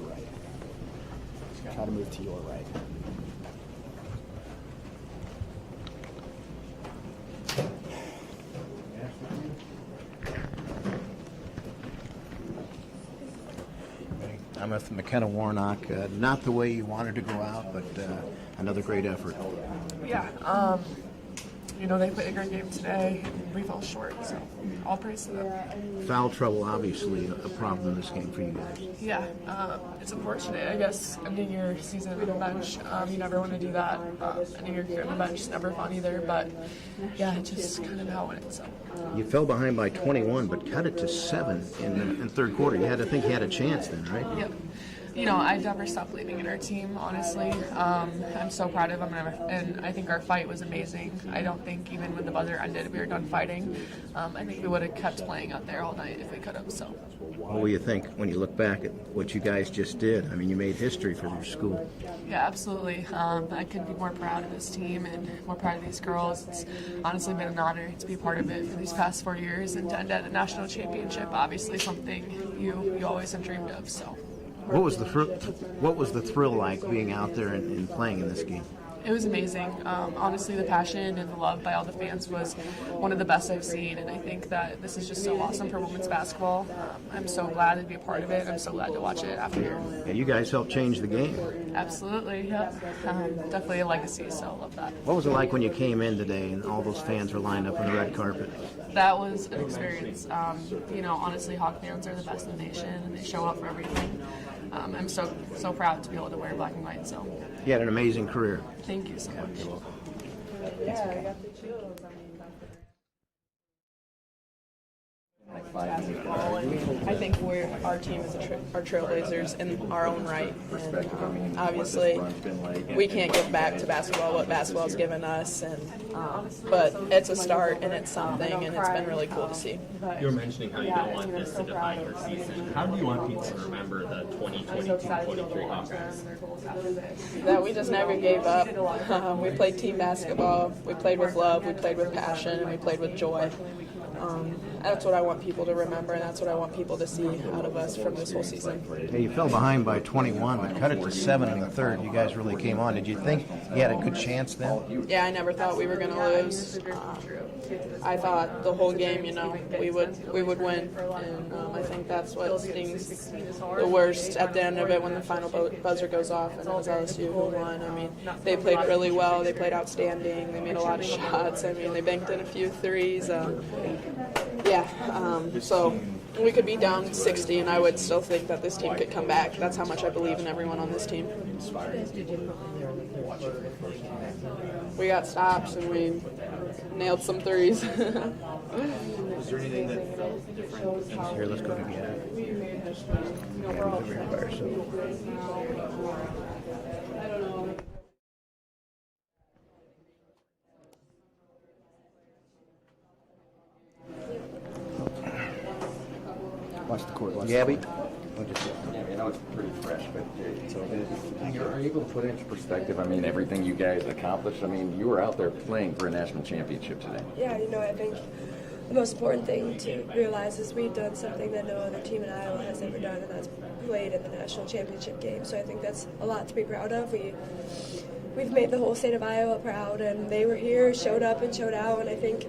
right. Try to move to your right. I'm with McKenna Warnock. Not the way you wanted to go out, but another great effort. Yeah, they played a great game today, and we fell short, so all praise to them. Foul trouble, obviously, a problem in this game for you guys. Yeah, it's unfortunate, I guess, ending your season on the bench. You never want to do that. Ending your career on the bench is never fun either, but yeah, it's just kind of how it is. So. You fell behind by 21, but cut it to 7 in third quarter. You had to think you had a chance then, right? Yep. I never stopped believing in our team, honestly. I'm so proud of them, and I think our fight was amazing. I don't think even when the buzzer ended, we were done fighting. I think we would have kept playing out there all night if we could have. So. What do you think when you look back at what you guys just did? I mean, you made history for your school. Yeah, absolutely. I couldn't be more proud of this team and more proud of these girls. It's honestly been an honor to be part of it for these past 4 years and to end at a national championship. Obviously, something you always have dreamed of. So. What was the thrill like being out there and playing in this game? It was amazing. Honestly, the passion and the love by all the fans was one of the best I've seen, and I think that this is just so awesome for women's basketball. I'm so glad to be a part of it. I'm so glad to watch it after here. Yeah, you guys helped change the game. Absolutely, yeah. Definitely a legacy, so I love that. What was it like when you came in today and all those fans were lined up on the red carpet? That was an experience. Honestly, Hawk fans are the best in the nation, and they show up for everything. I'm so proud to be able to wear black and white. So. You had an amazing career. Thank you so much. Yeah, I got the chills. I think our team is our trailblazers in our own right. And, obviously, we can't give back to basketball what basketball's given us, but it's a start and it's something, and it's been really cool to see. You were mentioning how you don't want this to define your season. How do you want people to remember the 2022-23 Hawkeyes? That we just never gave up. We played team basketball. We played with love. We played with passion, and we played with joy. That's what I want people to remember, and that's what I want people to see out of us from this whole season. Yeah, you fell behind by 21, but cut it to 7 in the third. You guys really came on. Did you think you had a good chance then? Yeah, I never thought we were going to lose. I thought the whole game, we would win, and I think that's what stings the worst at the end of it when the final buzzer goes off, and it was LSU who won. I mean, they played really well. They played outstanding. They made a lot of shots. I mean, they banked in a few threes. So we could be down 60, and I would still think that this team could come back. That's how much I believe in everyone on this team. We got stops, and we nailed some threes. Is there anything that felt different? Here, let's go together. Watch the court. Gabby? I know it's pretty fresh, but are you able to put it into perspective? I mean, everything you guys accomplished. I mean, you were out there playing for a national championship today. Yeah, I think the most important thing to realize is we've done something that no other team in Iowa has ever done, and that's played in the national championship game. So I think that's a lot to be proud of. We've made the whole state of Iowa proud, and they were here, showed up and showed out, and I think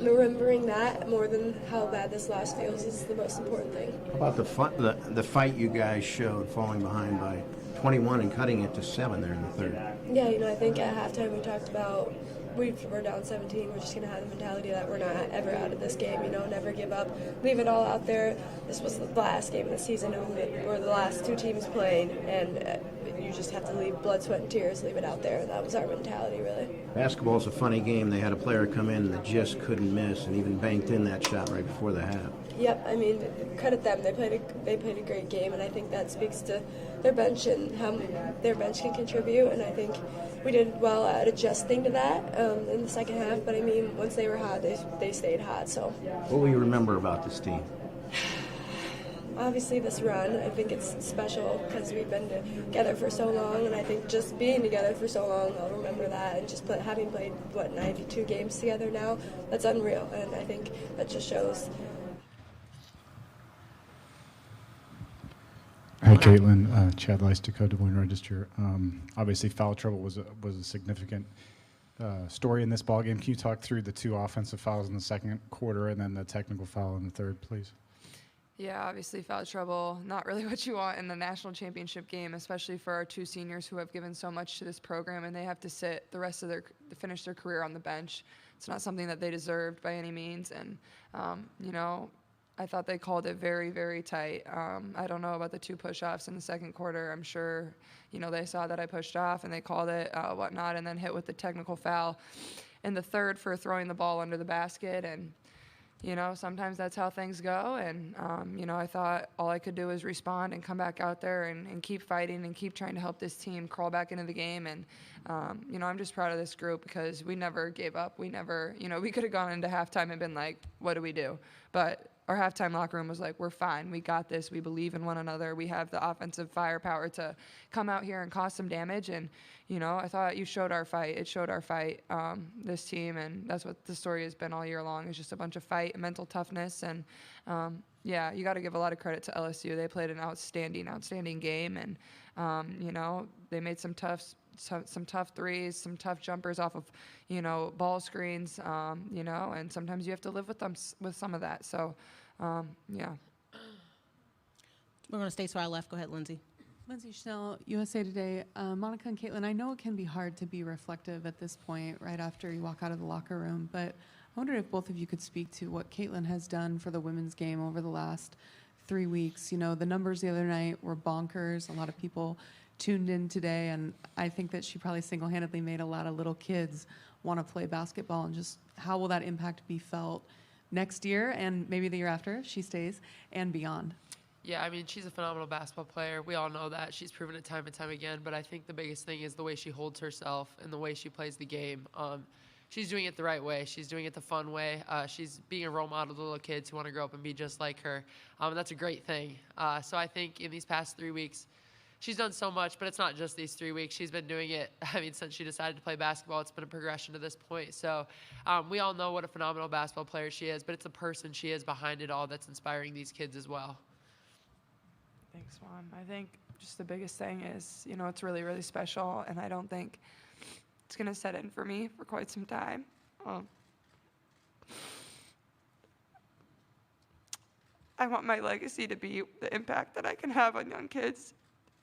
remembering that more than how bad this loss feels is the most important thing. How about the fight you guys showed, falling behind by 21 and cutting it to 7 there in the third? Yeah, I think at halftime we talked about we're down 17. We're just going to have the mentality that we're not ever out of this game, never give up, leave it all out there. This was the last game of the season, or the last two teams played, and you just have to leave blood, sweat, and tears, leave it out there. That was our mentality, really. Basketball's a funny game. They had a player come in that just couldn't miss and even banked in that shot right before the half. Yep, credit them. They played a great game, and I think that speaks to their bench and how their bench can contribute, and I think we did well at adjusting to that in the second half, but once they were hot, they stayed hot. So. What will you remember about this team? Obviously this run, I think it's special because we've been together for so long, and I think just being together for so long, I'll remember that, and just having played, 92 games together now, that's unreal, and I think that just shows. Hi, Caitlin. Chad Leistico, Des Moines Register. Obviously, foul trouble was a significant story in this ballgame. Can you talk through the 2 offensive fouls in the second quarter and then the technical foul in the third, please? Yeah, obviously foul trouble, not really what you want in the national championship game, especially for our 2 seniors who have given so much to this program, and they have to sit the rest of finish their career on the bench. It's not something that they deserved by any means, and I thought they called it very, very tight. I don't know about the 2 push-offs in the second quarter. I'm sure, they saw that I pushed off and they called it whatnot, and then hit with the technical foul in the third for throwing the ball under the basket. And sometimes that's how things go. And, I thought all I could do was respond and come back out there and keep fighting and keep trying to help this team crawl back into the game. And, I'm just proud of this group because we never gave up. We never, we could have gone into halftime and been like, what do we do? But our halftime locker room was like, we're fine. We got this. We believe in one another. We have the offensive firepower to come out here and cause some damage. And, I thought you showed our fight. It showed our fight, this team. And that's what the story has been all year long. It's just a bunch of fight and mental toughness. And, you got to give a lot of credit to LSU. They played an outstanding game. And, they made some tough threes, some tough jumpers off of, ball screens, and sometimes you have to live with some of that. So, yeah. We're going to stay to our left. Go ahead, Lindsay. Lindsay Schnell, USA Today. Monica and Caitlin, I know it can be hard to be reflective at this point right after you walk out of the locker room, but I wondered if both of you could speak to what Caitlin has done for the women's game over the last 3 weeks. The numbers the other night were bonkers. A lot of people tuned in today, and I think that she probably single-handedly made a lot of little kids want to play basketball. And just how will that impact be felt next year and maybe the year after if she stays and beyond? Yeah, I mean, she's a phenomenal basketball player. We all know that. She's proven it time and time again. But I think the biggest thing is the way she holds herself and the way she plays the game. She's doing it the right way. She's doing it the fun way. She's being a role model to little kids who want to grow up and be just like her. And that's a great thing. So I think in these past 3 weeks, she's done so much, but it's not just these 3 weeks. She's been doing it, since she decided to play basketball. It's been a progression to this point. So we all know what a phenomenal basketball player she is, but it's the person she is behind it all that's inspiring these kids as well. Thanks, Juan. I think just the biggest thing is, it's really, really special, and I don't think it's going to set in for me for quite some time. I want my legacy to be the impact that I can have on young kids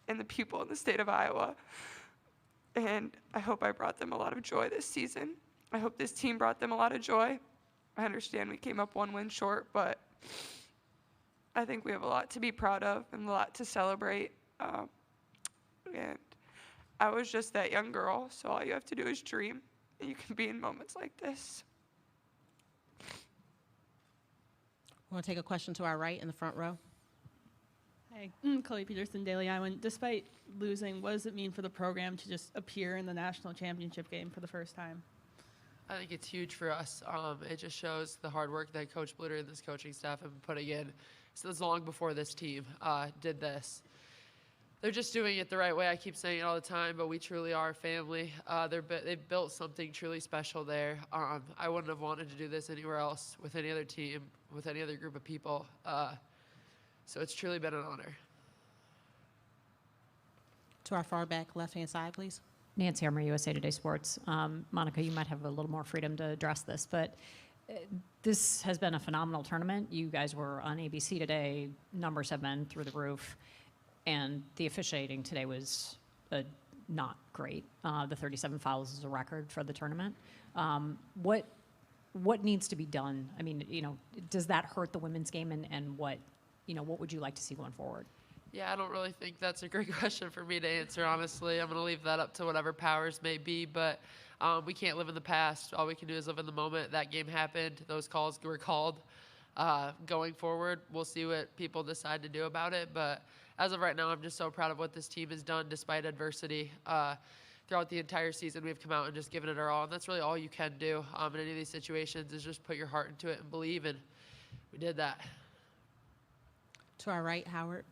and the people in the state of Iowa. And I hope I brought them a lot of joy this season. I hope this team brought them a lot of joy. I understand we came up 1 win short, but I think we have a lot to be proud of and a lot to celebrate. And I was just that young girl, so all you have to do is dream, and you can be in moments like this. We're going to take a question to our right in the front row. Hi, Chloe Peterson, Daily Iowan. Despite losing, what does it mean for the program to just appear in the national championship game for the first time? I think it's huge for us. It just shows the hard work that Coach Bluter and this coaching staff have been putting in. So it's long before this team did this. They're just doing it the right way. I keep saying it all the time, but we truly are a family. They've built something truly special there. I wouldn't have wanted to do this anywhere else with any other team, with any other group of people. So it's truly been an honor. To our far back left-hand side, please. Nancy Armour, USA Today Sports. Monica, you might have a little more freedom to address this, but this has been a phenomenal tournament. You guys were on ABC today. Numbers have been through the roof. And the officiating today was not great. The 37 fouls is a record for the tournament. What needs to be done? I mean, does that hurt the women's game? And what would you like to see going forward? Yeah, I don't really think that's a great question for me to answer, honestly. I'm going to leave that up to whatever powers may be, but we can't live in the past. All we can do is live in the moment. That game happened. Those calls were called. Going forward, we'll see what people decide to do about it, but as of right now, I'm just so proud of what this team has done despite adversity. Throughout the entire season, we've come out and just given it our all, and that's really all you can do in any of these situations is just put your heart into it and believe, and we did that. To our right, Howard.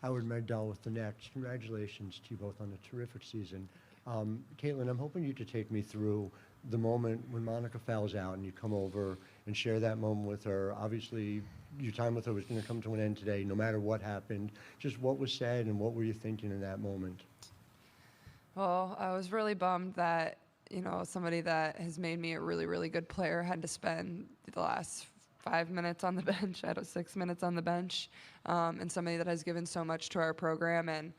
Howard Magdal with the Next. Congratulations to you both on a terrific season. Caitlin, I'm hoping you to take me through the moment when Monica fouls out and you come over and share that moment with her. Obviously, your time with her was going to come to an end today, no matter what happened. Just what was said and what were you thinking in that moment? Well, I was really bummed that, somebody that has made me a really, really good player had to spend the last 5 minutes on the bench. I had 6 minutes on the bench, and somebody that has given so much to our program. And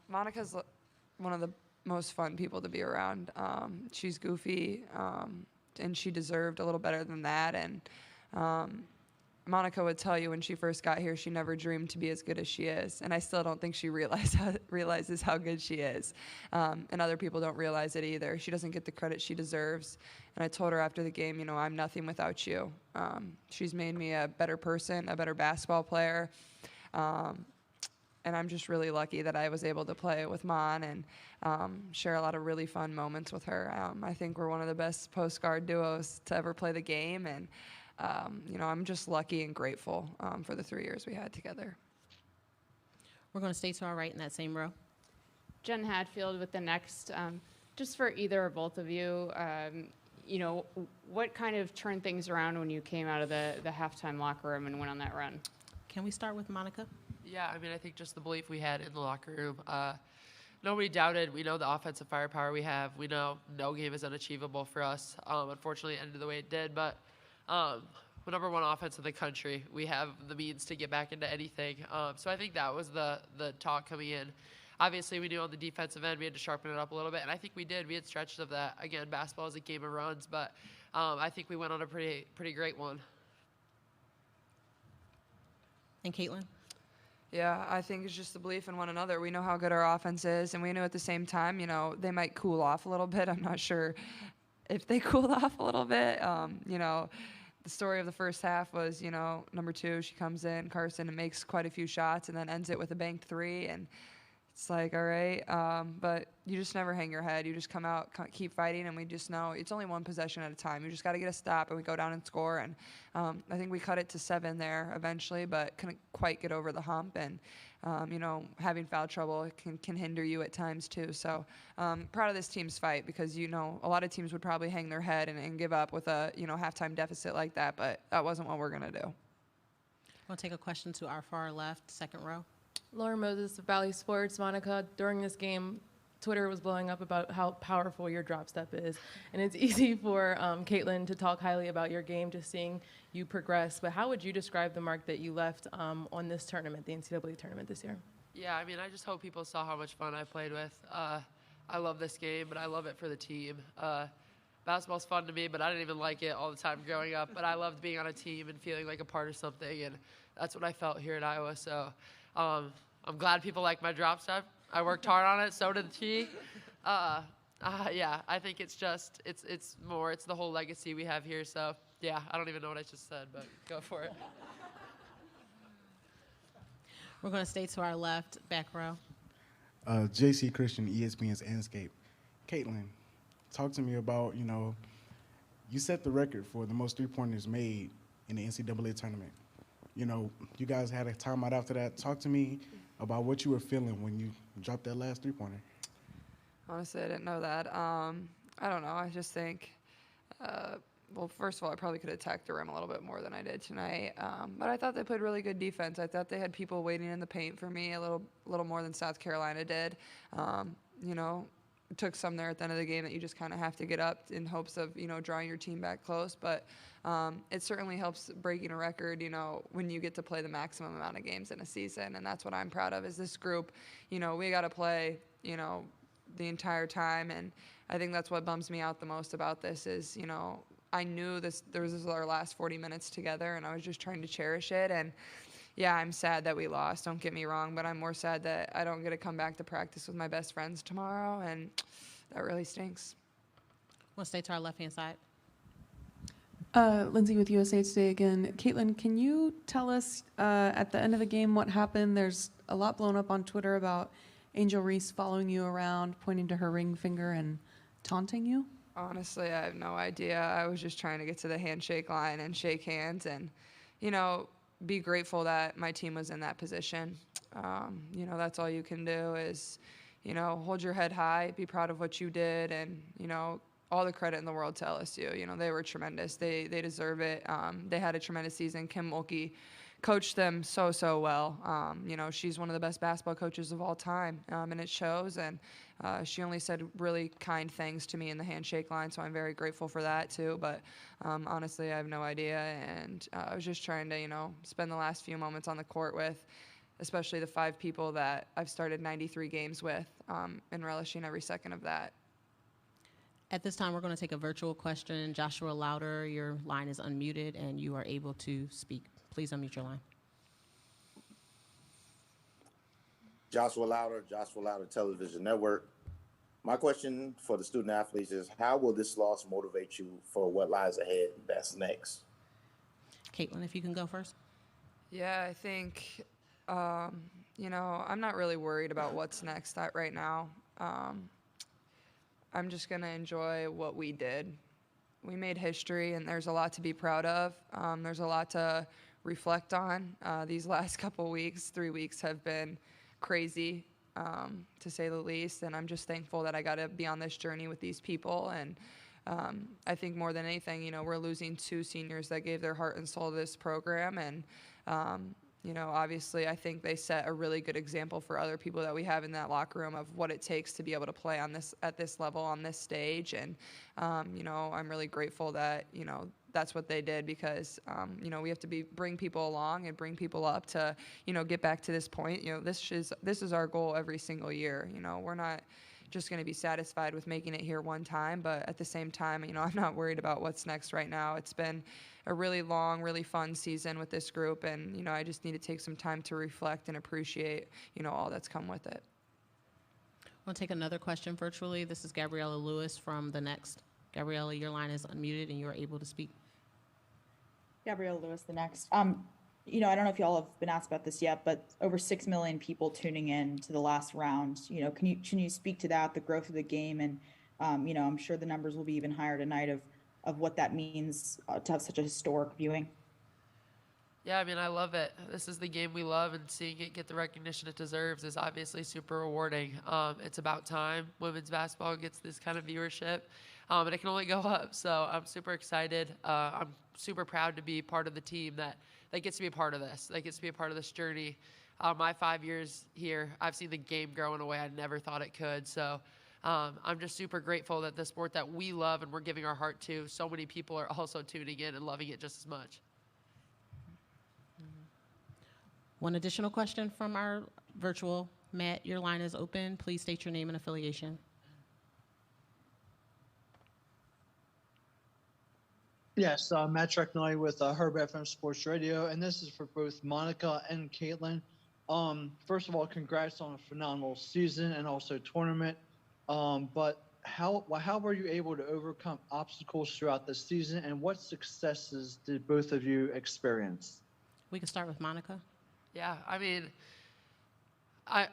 Monica's one of the most fun people to be around. She's goofy, and she deserved a little better than that. And Monica would tell you when she first got here, she never dreamed to be as good as she is. And I still don't think she realizes how good she is. And other people don't realize it either. She doesn't get the credit she deserves. And I told her after the game, I'm nothing without you. She's made me a better person, a better basketball player. And I'm just really lucky that I was able to play with Mon and share a lot of really fun moments with her. I think we're one of the best post guard duos to ever play the game. And I'm just lucky and grateful for the 3 years we had together. We're going to stay to our right in that same row. Jen Hadfield with the next. Just for either or both of you, what kind of turned things around when you came out of the halftime locker room and went on that run? Can we start with Monica? Yeah, I think just the belief we had in the locker room. Nobody doubted. We know the offensive firepower we have. We know no game is unachievable for us. Unfortunately, it ended the way it did, but we're number one offense in the country. We have the means to get back into anything. So I think that was the talk coming in. Obviously, we knew on the defensive end we had to sharpen it up a little bit, and I think we did. We had stretches of that. Again, basketball is a game of runs, but I think we went on a pretty great one. And Caitlin? Yeah, I think it's just the belief in one another. We know how good our offense is, and we knew at the same time, they might cool off a little bit. I'm not sure if they cooled off a little bit. The story of the first half was, number 2, she comes in, Carson, and makes quite a few shots and then ends it with a banked 3. And it's like, all right. But you just never hang your head. You just come out, keep fighting, and we just know it's only one possession at a time. You just got to get a stop, and we go down and score. And I think we cut it to 7 there eventually, but couldn't quite get over the hump. And, having foul trouble can hinder you at times too. So proud of this team's fight because, a lot of teams would probably hang their head and give up with a, halftime deficit like that, but that wasn't what we're going to do. We'll take a question to our far left, second row. Lauren Moses of Valley Sports. Monica, during this game, Twitter was blowing up about how powerful your drop step is. And it's easy for Caitlin to talk highly about your game, just seeing you progress. But how would you describe the mark that you left on this tournament, the NCAA tournament this year? Yeah, I just hope people saw how much fun I played with. I love this game, but I love it for the team. Basketball's fun to me, but I didn't even like it all the time growing up. But I loved being on a team and feeling like a part of something, and that's what I felt here at Iowa. So I'm glad people like my drop step. I worked hard on it, so did she. Yeah, I think it's more, it's the whole legacy we have here. So, yeah, I don't even know what I just said, but go for it. We're going to stay to our left, back row. JC Christian, ESPN's Anscape. Caitlin, talk to me about, you set the record for the most three-pointers made in the NCAA tournament. You guys had a timeout after that. Talk to me about what you were feeling when you dropped that last three-pointer. Honestly, I didn't know that. I don't know. I just think, first of all, I probably could have attacked the rim a little bit more than I did tonight. But I thought they played really good defense. I thought they had people waiting in the paint for me a little more than South Carolina did. It took some there at the end of the game that you just kind of have to get up in hopes of, drawing your team back close. But it certainly helps breaking a record, when you get to play the maximum amount of games in a season. And that's what I'm proud of is this group. We got to play, the entire time. And I think that's what bums me out the most about this is, I knew this was our last 40 minutes together, and I was just trying to cherish it. And yeah, I'm sad that we lost, don't get me wrong, but I'm more sad that I don't get to come back to practice with my best friends tomorrow, and that really stinks. We'll stay to our left-hand side. Lindsay with USA Today again. Caitlin, can you tell us at the end of the game what happened? There's a lot blown up on Twitter about Angel Reese following you around, pointing to her ring finger and taunting you. Honestly, I have no idea. I was just trying to get to the handshake line and shake hands and, be grateful that my team was in that position. That's all you can do is, hold your head high, be proud of what you did, and, all the credit in the world to LSU. You know, they were tremendous. They deserve it. They had a tremendous season. Kim Mulkey coached them so well. You know, she's one of the best basketball coaches of all time, and it shows. And she only said really kind things to me in the handshake line, so I'm very grateful for that too. But honestly, I have no idea, and I was just trying to, you know, spend the last few moments on the court with, especially the 5 people that I've started 93 games with, and relishing every second of that. At this time, we're going to take a virtual question. Joshua Louder, your line is unmuted, and you are able to speak. Please unmute your line. Joshua Louder Television Network. My question for the student athletes is, how will this loss motivate you for what lies ahead that's next? Caitlin, if you can go first. Yeah, I think, you know, I'm not really worried about what's next right now. I'm just going to enjoy what we did. We made history, and there's a lot to be proud of. There's a lot to reflect on. These last couple weeks, 3 weeks, have been crazy, to say the least, and I'm just thankful that I got to be on this journey with these people. And I think more than anything, you know, we're losing 2 seniors that gave their heart and soul to this program, and you know, obviously, I think they set a really good example for other people that we have in that locker room of what it takes to be able to play on this at this level on this stage. And you know, I'm really grateful that, you know, that's what they did, because you know, we have to bring people along and bring people up to, you know, get back to this point. You know, this is our goal every single year. You know, we're not just going to be satisfied with making it here one time, but at the same time, you know, I'm not worried about what's next right now. It's been a really long, really fun season with this group, and you know, I just need to take some time to reflect and appreciate, you know, all that's come with it. We'll take another question virtually. This is Gabriella Lewis from The Next. Gabriella, your line is unmuted and you are able to speak. Gabrielle Lewis, The Next. You know, I don't know if y'all have been asked about this yet, but over 6 million people tuning in to the last round. You know, can you speak to that, the growth of the game, and you know, I'm sure the numbers will be even higher tonight of what that means to have such a historic viewing. Yeah, I mean, I love it. This is the game we love, and seeing it get the recognition it deserves is obviously super rewarding. It's about time women's basketball gets this kind of viewership, and it can only go up. So I'm super excited. I'm super proud to be part of the team that gets to be a part of this, that gets to be a part of this journey. My 5 years here, I've seen the game grow in a way I never thought it could. So I'm just super grateful that the sport that we love and we're giving our heart to, so many people are also tuning in and loving it just as much. One additional question from our virtual. Matt, your line is open. Please state your name and affiliation. Yes, Matt Treknelli with Herb FM Sports Radio, and this is for both Monica and Caitlin. First of all, congrats on a phenomenal season and also tournament. But how were you able to overcome obstacles throughout the season, and what successes did both of you experience? We can start with Monica. Yeah, I mean,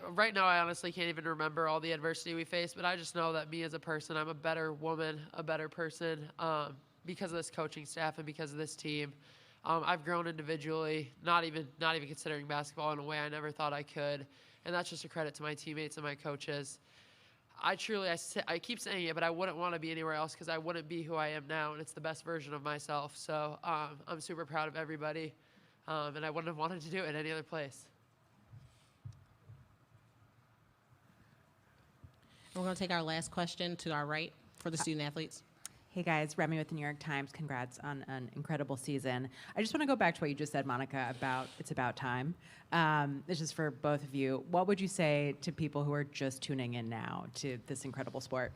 right now I honestly can't even remember all the adversity we faced, but I just know that me as a person, I'm a better woman, a better person, because of this coaching staff and because of this team. I've grown individually, not even considering basketball, in a way I never thought I could, and that's just a credit to my teammates and my coaches. I keep saying it, but I wouldn't want to be anywhere else, because I wouldn't be who I am now, and it's the best version of myself. So I'm super proud of everybody, and I wouldn't have wanted to do it any other place. We're going to take our last question to our right for the student athletes. Hey guys, Remy with the New York Times. Congrats on an incredible season. I just want to go back to what you just said, Monica, about it's about time. This is for both of you. What would you say to people who are just tuning in now to this incredible sport?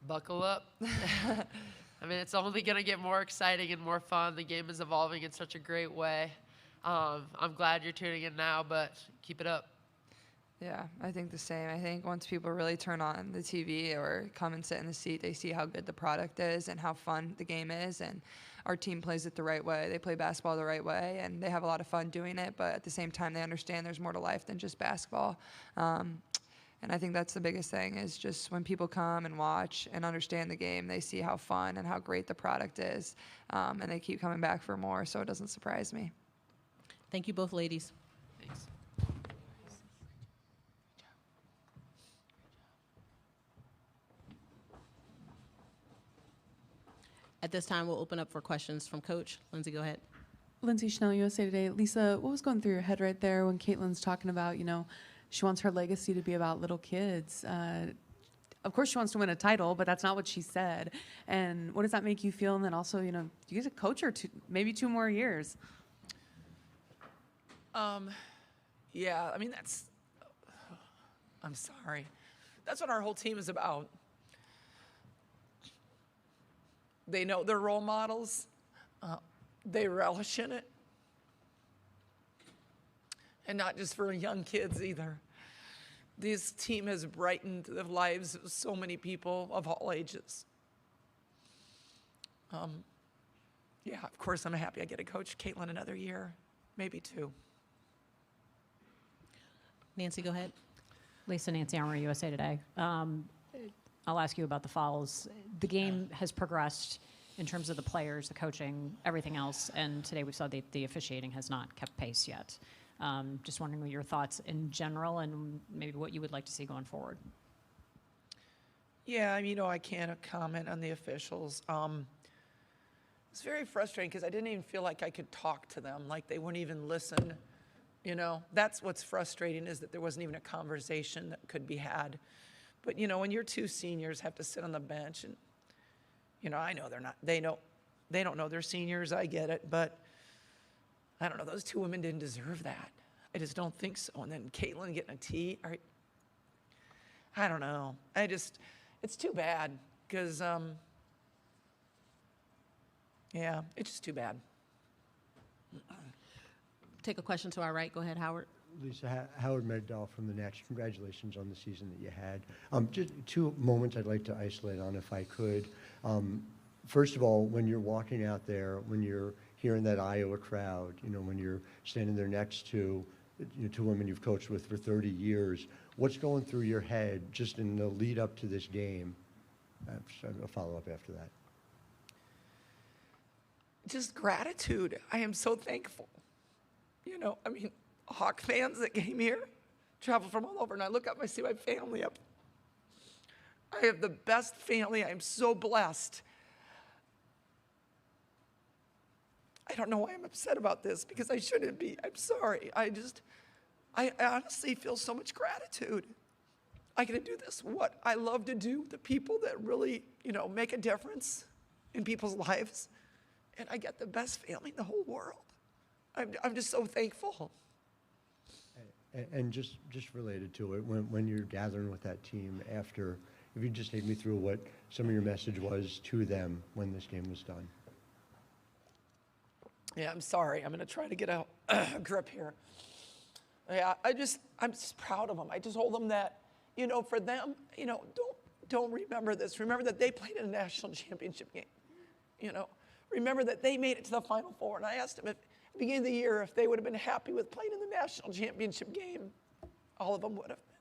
Buckle up. I mean, it's only going to get more exciting and more fun. The game is evolving in such a great way. I'm glad you're tuning in now, but keep it up. Yeah, I think the same. I think once people really turn on the TV or come and sit in the seat, they see how good the product is and how fun the game is. And our team plays it the right way. They play basketball the right way, and they have a lot of fun doing it. But at the same time, they understand there's more to life than just basketball. And I think that's the biggest thing, is just when people come and watch and understand the game, they see how fun and how great the product is. And they keep coming back for more, so it doesn't surprise me. Thank you both, ladies. Thanks. At this time, we'll open up for questions from Coach. Lindsay, go ahead. Lindsay Schnell, USA Today. Lisa, what was going through your head right there when Caitlin's talking about, she wants her legacy to be about little kids? Of course she wants to win a title, but that's not what she said. And what does that make you feel? And then also, you get to coach her maybe 2 more years. Yeah, I mean, I'm sorry. That's what our whole team is about. They know their role models. They relish in it. And not just for young kids either. This team has brightened the lives of so many people of all ages. Yeah, of course, I'm happy I get to coach Caitlin another year, maybe 2. Nancy, go ahead. Lisa, Nancy Armour, USA Today. I'll ask you about the fouls. The game has progressed in terms of the players, the coaching, everything else, and today we saw the officiating has not kept pace yet. Just wondering what your thoughts in general and maybe what you would like to see going forward. Yeah, I can't comment on the officials. It's very frustrating because I didn't even feel like I could talk to them, like they wouldn't even listen. That's what's frustrating, is that there wasn't even a conversation that could be had. But, when your 2 seniors have to sit on the bench and, I know they don't know they're seniors, I get it, but I don't know, those 2 women didn't deserve that. I just don't think so. And then Caitlin getting a T, I don't know. It's too bad because, yeah, it's just too bad. Take a question to our right. Go ahead, Howard. Lisa, Howard Megdal from the Nats. Congratulations on the season that you had. Just 2 moments I'd like to isolate on, if I could. First of all, when you're walking out there, when you're hearing that Iowa crowd, when you're standing there next to 2 women you've coached with for 30 years, what's going through your head just in the lead up to this game? A follow-up after that. Just gratitude. I am so thankful. Hawk fans that came here, traveled from all over, and I look up and I see my family up. I have the best family. I am so blessed. I don't know why I'm upset about this, because I shouldn't be. I'm sorry. I honestly feel so much gratitude. I get to do this, what I love to do, the people that really, make a difference in people's lives. And I get the best family in the whole world. I'm just so thankful. And just related to it, when you're gathering with that team after, if you just take me through what some of your message was to them when this game was done. Yeah, I'm sorry. I'm going to try to get a grip here. Yeah, I'm just proud of them. I just told them that, for them, don't remember this. Remember that they played in a national championship game. Remember that they made it to the Final Four. And I asked them at the beginning of the year if they would have been happy with playing in the national championship game. All of them would have been.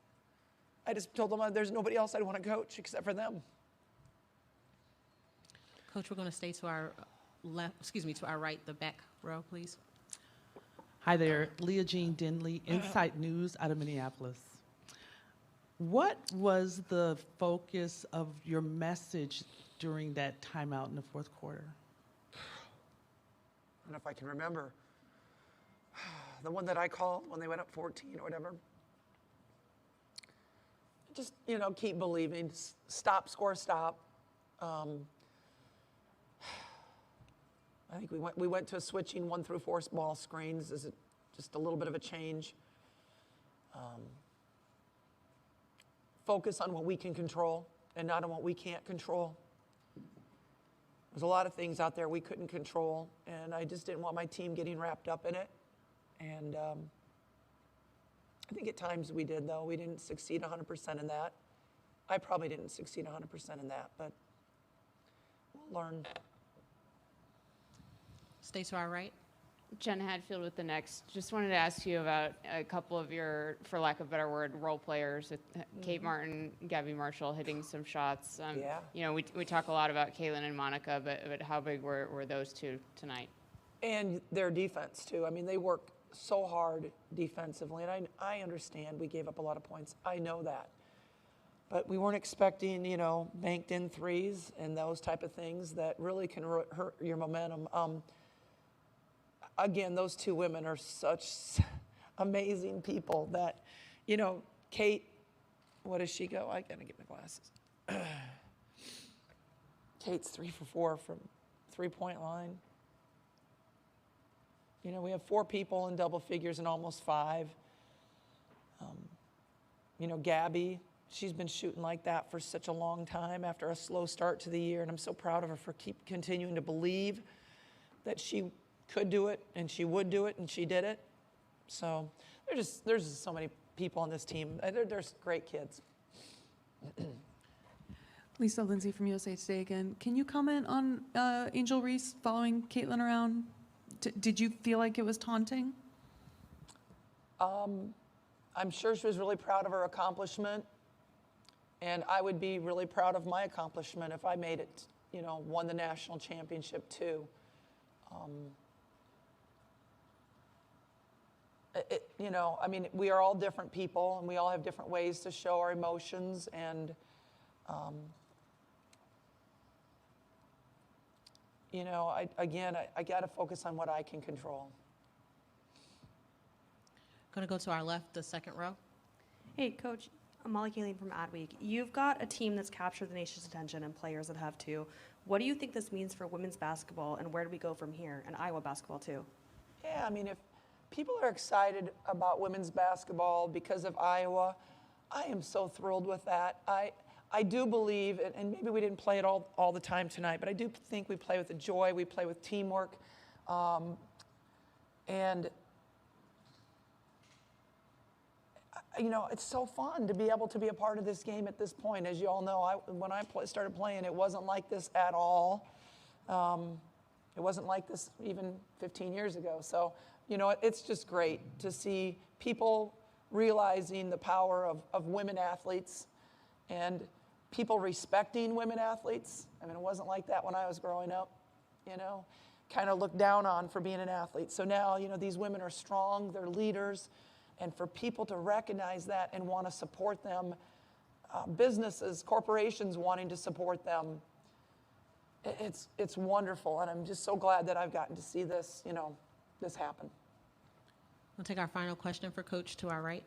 I just told them there's nobody else I'd want to coach except for them. Coach, we're going to stay to our to our right, the back row, please. Hi there, Leah Jean Denley, Insight News out of Minneapolis. What was the focus of your message during that timeout in the 4th quarter? I don't know if I can remember. The one that I called when they went up 14 or whatever. Just, keep believing. Stop, score, stop. I think we went to switching 1 through 4 ball screens. Is it just a little bit of a change? Focus on what we can control and not on what we can't control. There's a lot of things out there we couldn't control, and I just didn't want my team getting wrapped up in it. And I think at times we did, though. We didn't succeed 100% in that. I probably didn't succeed 100% in that, but we'll learn. Stay to our right. Jen Hadfield with the Next. Just wanted to ask you about a couple of your, for lack of a better word, role players. Kate Martin, Gabby Marshall hitting some shots. Yeah. We talk a lot about Caitlin and Monica, but how big were those 2 tonight? And their defense, too. I mean, they work so hard defensively, and I understand we gave up a lot of points. I know that. but we weren't expecting, banked in threes and those type of things that really can hurt your momentum. Again, those two women are such amazing people that, Kate, what does she go? I gotta get my glasses. Kate's 3 for 4 from 3-point line. We have 4 people in double figures and almost 5. Gabby, she's been shooting like that for such a long time after a slow start to the year, and I'm so proud of her for continuing to believe that she could do it and she would do it, and she did it. So there's just so many people on this team. There's great kids. Lisa Lindsay from USA Today again. Can you comment on Angel Reese following Caitlin around? Did you feel like it was taunting? I'm sure she was really proud of her accomplishment, and I would be really proud of my accomplishment if I made it, won the national championship too. We are all different people, and we all have different ways to show our emotions, and I got to focus on what I can control. Going to go to our left, the second row. Hey, Coach. I'm Molly Kaline from Adweek. You've got a team that's captured the nation's attention and players that have too. What do you think this means for women's basketball, and where do we go from here? And Iowa basketball too. Yeah, if people are excited about women's basketball because of Iowa, I am so thrilled with that. I do believe, and maybe we didn't play it all the time tonight, but I do think we play with a joy, we play with teamwork, and it's so fun to be able to be a part of this game at this point. As you all know, when I started playing, it wasn't like this at all. It wasn't like this even 15 years ago. So, it's just great to see people realizing the power of women athletes and people respecting women athletes. It wasn't like that when I was growing up, kind of looked down on for being an athlete. So now, these women are strong, they're leaders, and for people to recognize that and want to support them, businesses, corporations wanting to support them, it's wonderful, and I'm just so glad that I've gotten to see this, this happen. We'll take our final question for Coach to our right.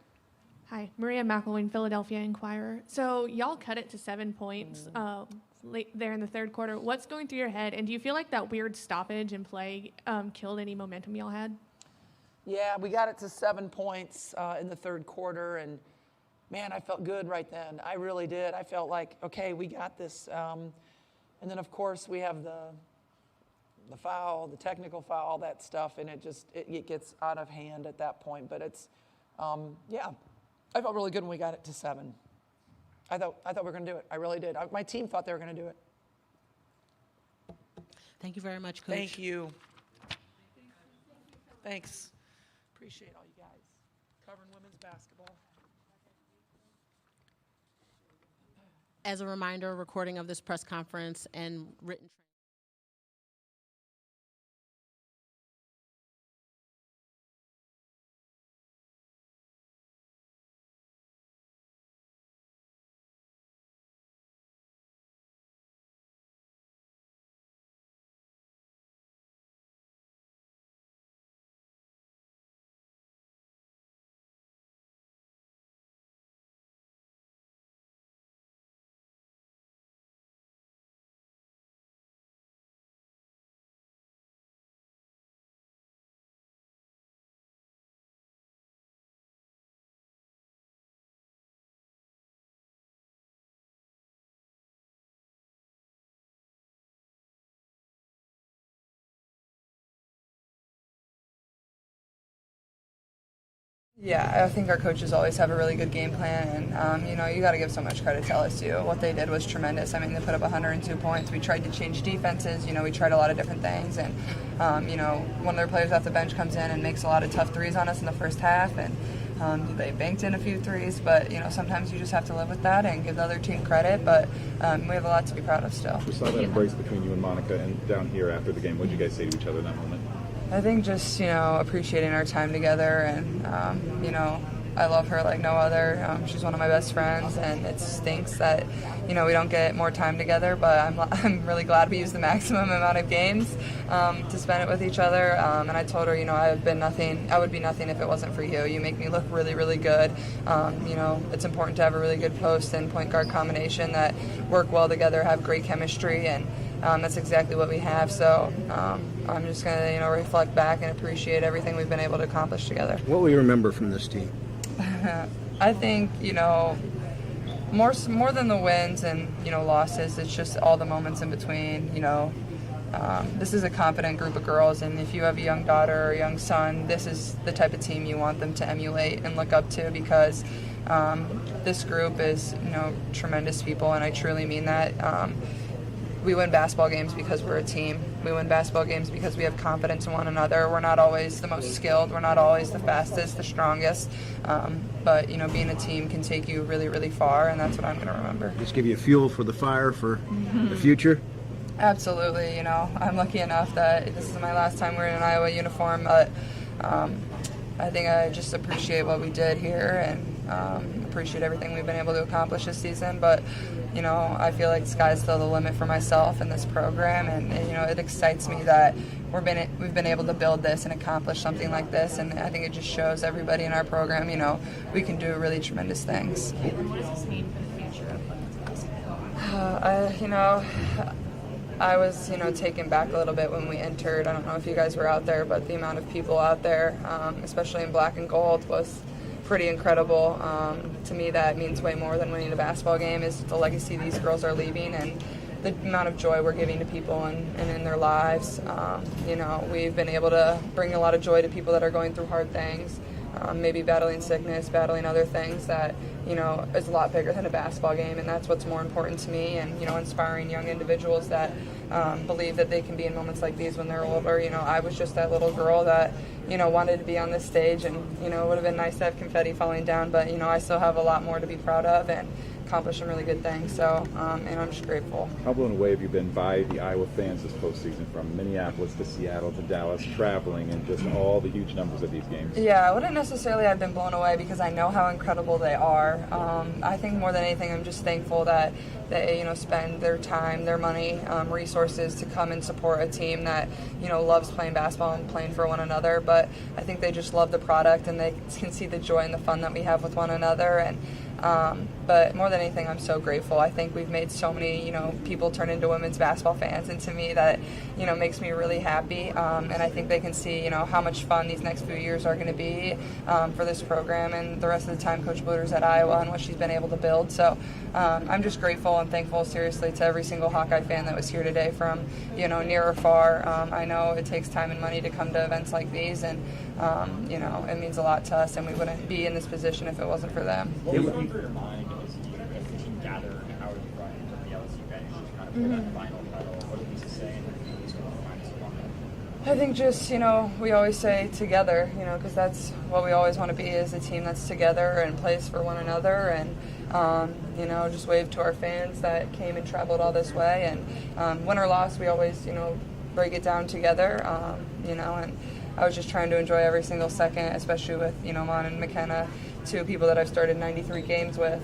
Hi, Maria McElwain, Philadelphia Inquirer. So y'all cut it to 7 points late there in the third quarter. What's going through your head, and do you feel like that weird stoppage in play killed any momentum y'all had? Yeah, we got it to 7 points in the third quarter, and man, I felt good right then. I really did. I felt like, okay, we got this. And then, of course, we have the foul, the technical foul, all that stuff, and it gets out of hand at that point. But it's, I felt really good when we got it to 7. I thought we were going to do it. I really did. My team thought they were going to do it. Thank you very much, Coach. Thank you. Thanks. Appreciate all you guys covering women's basketball. As a reminder, a recording of this press conference and written Yeah, I think our coaches always have a really good game plan, and you got to give so much credit to LSU. What they did was tremendous. They put up 102 points. We tried to change defenses. We tried a lot of different things, and one of their players off the bench comes in and makes a lot of tough threes on us in the first half, and they banked in a few threes. But sometimes you just have to live with that and give the other team credit. But we have a lot to be proud of still. We saw that embrace between you and Monica, and down here after the game, what did you guys say to each other in that moment? I think just, appreciating our time together and, I love her like no other. She's one of my best friends, and it stinks that, we don't get more time together, but I'm really glad we used the maximum amount of games to spend it with each other. And I told her, I would be nothing if it wasn't for you. You make me look really, really good. It's important to have a really good post and point guard combination that work well together, have great chemistry, and that's exactly what we have. So I'm just going to, reflect back and appreciate everything we've been able to accomplish together. What will you remember from this team? I think, more than the wins and, losses, it's just all the moments in between. This is a confident group of girls, and if you have a young daughter or a young son, this is the type of team you want them to emulate and look up to, because this group is, tremendous people, and I truly mean that. We win basketball games because we're a team. We win basketball games because we have confidence in one another. We're not always the most skilled. We're not always the fastest, the strongest. But, being a team can take you really, really far, and that's what I'm going to remember. Just give you fuel for the fire for the future? Absolutely. I'm lucky enough that this is my last time wearing an Iowa uniform, but I think I just appreciate what we did here and appreciate everything we've been able to accomplish this season. But I feel like the sky's still the limit for myself in this program, and it excites me that we've been able to build this and accomplish something like this, and I think it just shows everybody in our program, we can do really tremendous things. What does this mean for the future of women's I was, taken back a little bit when we entered. I don't know if you guys were out there, but the amount of people out there, especially in black and gold, was pretty incredible. To me, that means way more than winning the basketball game, is the legacy these girls are leaving and the amount of joy we're giving to people and in their lives. We've been able to bring a lot of joy to people that are going through hard things, maybe battling sickness, battling other things that, is a lot bigger than a basketball game, and that's what's more important to me, and, inspiring young individuals that believe that they can be in moments like these when they're older. I was just that little girl that, wanted to be on this stage, and, it would have been nice to have confetti falling down, but, I still have a lot more to be proud of and accomplish some really good things. So, and I'm just grateful. How blown away have you been by the Iowa fans this postseason, from Minneapolis to Seattle to Dallas, traveling, and just all the huge numbers of these games? Yeah, I wouldn't necessarily have been blown away because I know how incredible they are. I think more than anything, I'm just thankful that they, spend their time, their money, resources to come and support a team that, loves playing basketball and playing for one another. But I think they just love the product, and they can see the joy and the fun that we have with one another. And but more than anything, I'm so grateful. I think we've made so many, people turn into women's basketball fans, and to me that, makes me really happy. And I think they can see, how much fun these next few years are going to be for this program and the rest of the time Coach Bluder's at Iowa and what she's been able to build. So I'm just grateful and thankful, seriously, to every single Hawkeye fan that was here today from, near or far. I know it takes time and money to come to events like these, and, it means a lot to us, and we wouldn't be in this position if it wasn't for them. What was on your mind as you gathered out of the front of the LSU bench to kind of pull that final medal? What did Lisa say, and what did Lisa remind us along? I think just, we always say together, because that's what we always want to be, is a team that's together and plays for one another, and, just wave to our fans that came and traveled all this way. And win or loss, we always, break it down together, and I was just trying to enjoy every single second, especially with, Mon and McKenna, two people that I've started 93 games with.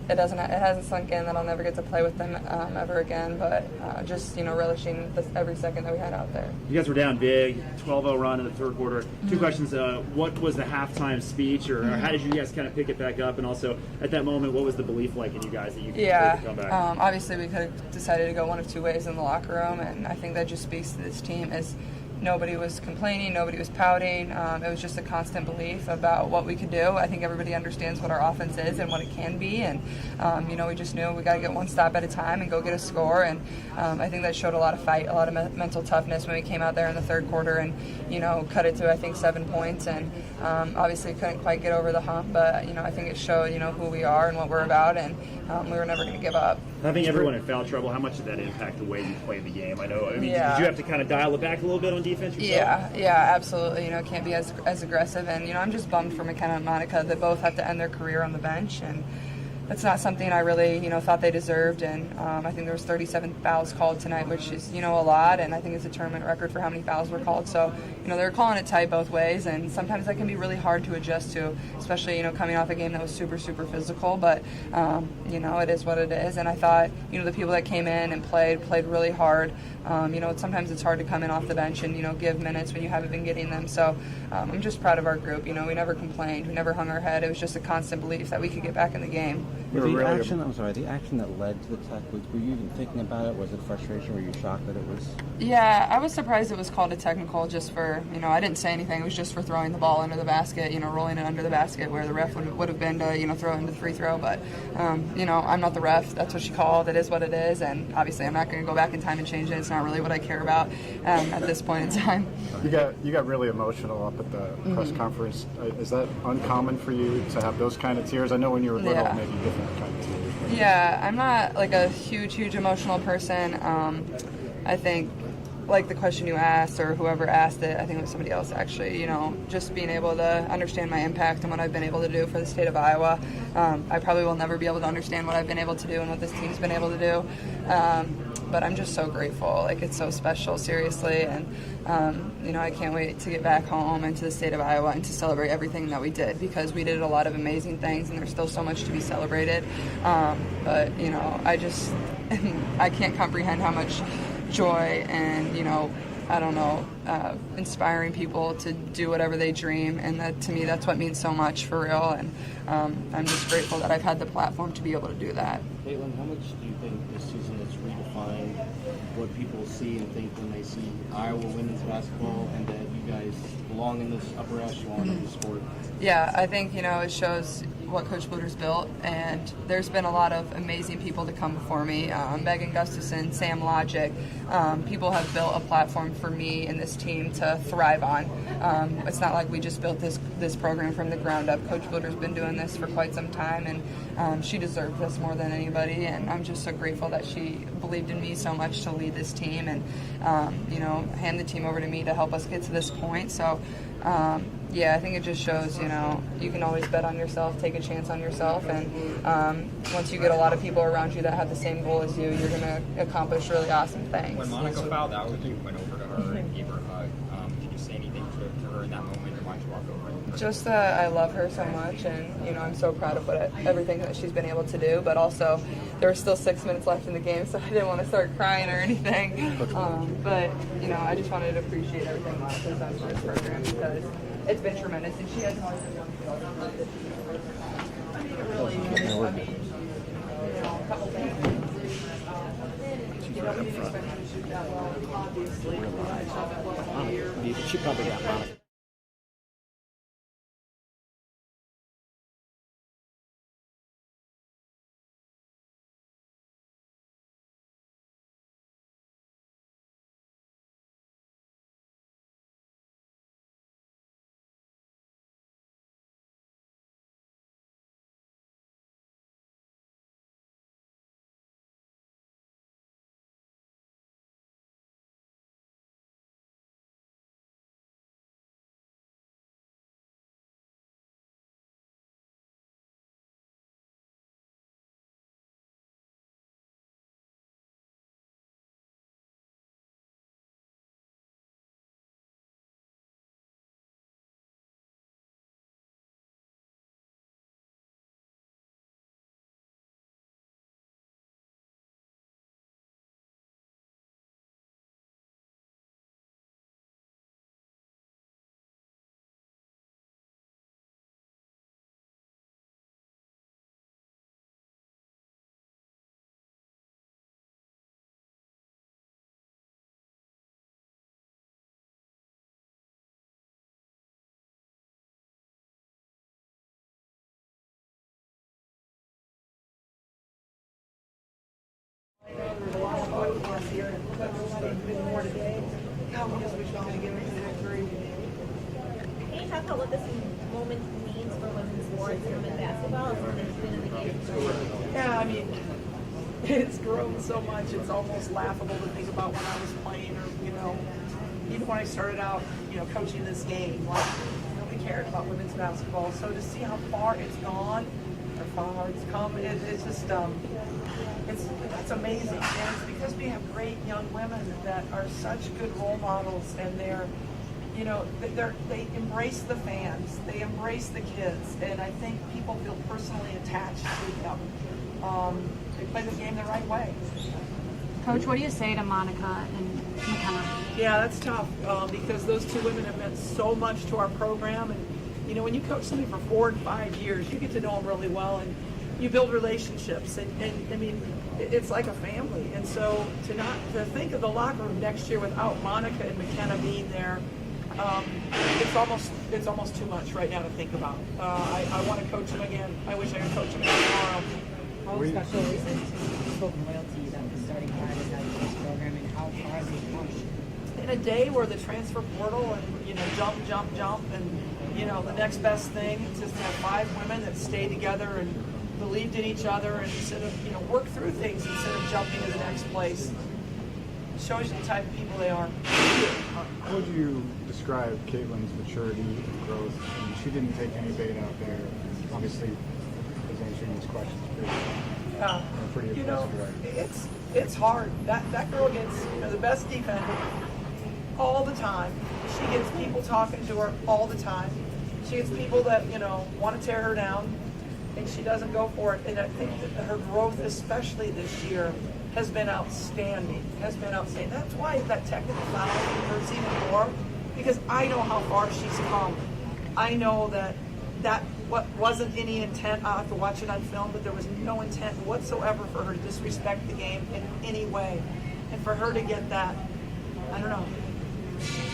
It hasn't sunk in that I'll never get to play with them ever again, but just, relishing every second that we had out there. You guys were down big, 12-0 run in the third quarter. Two questions. What was the halftime speech, or how did you guys kind of pick it back up? And also, at that moment, what was the belief like in you guys that you could come back? Obviously, we could have decided to go one of two ways in the locker room, and I think that just speaks to this team as nobody was complaining, nobody was pouting. It was just a constant belief about what we could do. I think everybody understands what our offense is and what it can be, and we just knew we got to get one stop at a time and go get a score. And I think that showed a lot of fight, a lot of mental toughness when we came out there in the third quarter and cut it to, I think, 7 points. And obviously couldn't quite get over the hump, but I think it showed who we are and what we're about, and we were never going to give up. Having everyone in foul trouble, how much did that impact the way you played the game? Did you have to kind of dial it back a little bit on defense yourself? Yeah, absolutely. Can't be as aggressive, and I'm just bummed for McKenna and Monica that both have to end their career on the bench, and that's not something I really, thought they deserved. And I think there was 37 fouls called tonight, which is, a lot. And I think it's a tournament record for how many fouls were called. So, they're calling it tight both ways. And sometimes that can be really hard to adjust to, especially, coming off a game that was super, super physical. But, it is what it is. And I thought, the people that came in and played really hard. Sometimes it's hard to come in off the bench and, give minutes when you haven't been getting them. So I'm just proud of our group. We never complained. We never hung our head. It was just a constant belief that we could get back in the game. The action that led to the tech, were you even thinking about it? Was it frustration? Were you shocked that it was? Yeah, I was surprised it was called a technical just for, I didn't say anything. It was just for throwing the ball under the basket, rolling it under the basket where the ref would have been to, throw it into the free throw. But, I'm not the ref. That's what she called. It is what it is. And obviously I'm not going to go back in time and change it. It's not really what I care about at this point in time. You got really emotional up at the press conference. Is that uncommon for you to have those kind of tears? I know when you were little, maybe different kind of tears. But. Yeah, I'm not like a huge emotional person. I think like the question you asked or whoever asked it, I think it was somebody else actually, just being able to understand my impact and what I've been able to do for the state of Iowa. I probably will never be able to understand what I've been able to do and what this team's been able to do. But I'm just so grateful. Like, it's so special, seriously. And, I can't wait to get back home and to the state of Iowa and to celebrate everything that we did, because we did a lot of amazing things and there's still so much to be celebrated. But, I can't comprehend how much joy and, inspiring people to do whatever they dream. And that, to me, that's what means so much, for real. And I'm just grateful that I've had the platform to be able to do that. Caitlin, how much do you think this season has redefined what people see and think when they see Iowa women's basketball, and that you guys belong in this upper echelon of the sport? Yeah, I think, it shows what Coach Bluter's built, and there's been a lot of amazing people to come before me. Megan Gustafson, Sam Logic, people have built a platform for me and this team to thrive on. It's not like we just built this program from the ground up. Coach Bluter's been doing this for quite some time, and she deserves this more than anybody, and I'm just so grateful that she believed in me so much to lead this team and, hand the team over to me to help us get to this point. So, I think it just shows, you can always bet on yourself, take a chance on yourself, and once you get a lot of people around you that have the same goal as you, you're going to accomplish really awesome things. When Monica fouled out, you went over to her and gave her a hug. Did you say anything to her in that moment, or why'd you walk over? Just that I love her so much, and I'm so proud of everything that she's been able to do. But also, there was still 6 minutes left in the game, so I didn't want to start crying or anything. But I just wanted to appreciate everything Monica's done for this program, because it's been tremendous, and she hasn't always been one to go. I mean, it really is. I mean, a couple things. We didn't expect her to shoot that well, obviously. We didn't shot that well all year. She probably got Monica. Can you talk about what this moment means for women's sports and women's basketball as women's been in the game? Yeah, I mean, it's grown so much, it's almost laughable to think about when I was playing, or, even when I started out, coaching this game, like, nobody cared about women's basketball. So to see how far it's gone, or It's come. It's just it's amazing, and it's because we have great young women that are such good role models, and they embrace the fans, they embrace the kids, and I think people feel personally attached to them. They play the game the right way. Coach, what do you say to Monica and McKenna? Yeah, that's tough because those two women have meant so much to our program. And, when you coach somebody for 4 and 5 years, you get to know them really well and you build relationships. And I mean, it's like a family. And so to think of the locker room next year without Monica and McKenna being there, it's almost too much right now to think about. I want to coach them again. I wish I could coach them again tomorrow. How special is it to spoken loyalty that the starting five has had in this program, and how far has it come? In a day where the transfer portal and jump and the next best thing is just to have 5 women that stay together and believed in each other and instead of work through things instead of jumping to the next place. It shows you the type of people they are. How would you describe Caitlin's maturity and growth? I mean, she didn't take any bait out there. Obviously, is answering these questions pretty impressive way. It's hard. That girl gets the best defender all the time. She gets people talking to her all the time. She gets people that want to tear her down, and she doesn't go for it. And I think that her growth, especially this year, has been outstanding. That's why that technical foul hurts even more, because I know how far she's come. I know that what wasn't any intent. I'll have to watch it on film, but there was no intent whatsoever for her to disrespect the game in any way, and for her to get that, I don't know.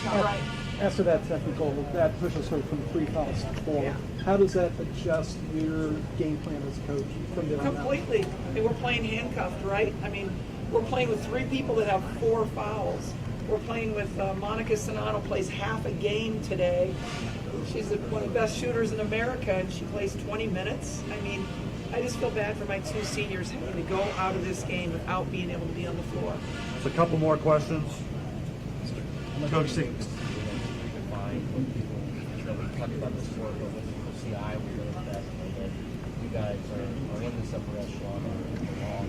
Not right. After that technical, that pushes her from 3 fouls to 4. Yeah. How does that adjust your game plan as a coach from there on out? Completely. I mean, we're playing handcuffed, right? I mean, we're playing with 3 people that have 4 fouls. We're playing with Monica Sonato plays half a game today. She's one of the best shooters in America, and she plays 20 minutes. I mean, I just feel bad for my 2 seniors having to go out of this game without being able to be on the floor. So a couple more questions. Coach Singh. We talked about this before, but when people see Iowa women's basketball, that you guys are in this upper echelon and belong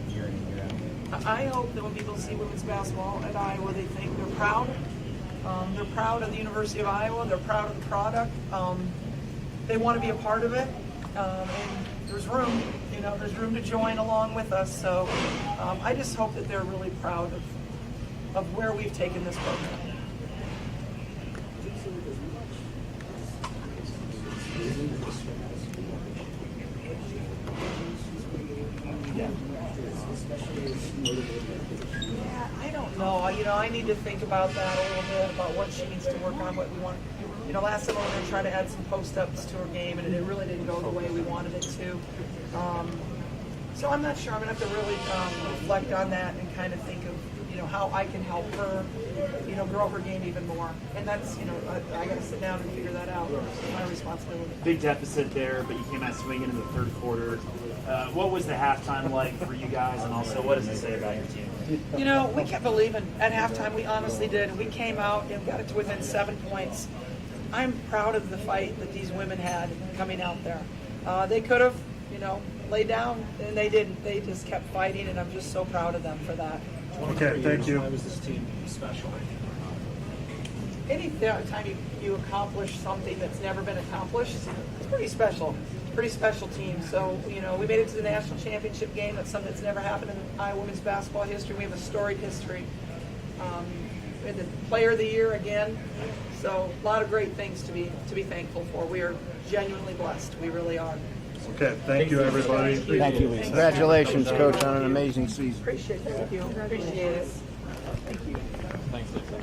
year in and year out. I hope that when people see women's basketball at Iowa, they think they're proud. They're proud of the University of Iowa. They're proud of the product. They want to be a part of it. And there's room, there's room to join along with us. So I just hope that they're really proud of where we've taken this program. I don't know. I need to think about that a little bit, about what she needs to work on, what we want. Last time we were going to try to add some post-ups to her game, and it really didn't go the way we wanted it to. So I'm not sure. I'm going to have to really reflect on that and kind of think of, how I can help her, grow her game even more. And that's, I got to sit down and figure that out. It's my responsibility. Big deficit there, but you came out swinging in the third quarter. What was the halftime like for you guys, and also what does it say about your team? We kept believing. At halftime, we honestly did. We came out and got it to within 7 points. I'm proud of the fight that these women had coming out there. They could have, laid down, and they didn't. They just kept fighting, and I'm just so proud of them for that. Okay, thank you. Why was this team special? Any time you accomplish something that's never been accomplished, it's pretty special. Pretty special team. So, we made it to the national championship game. That's something that's never happened in Iowa women's basketball history. We have a storied history. We had the player of the year again. So a lot of great things to be thankful for. We are genuinely blessed. We really are. Okay, thank you, everybody. Thank you. Congratulations, Coach, on an amazing season. Appreciate it. Thank you. Appreciate it. Thank you. Thanks, Lisa.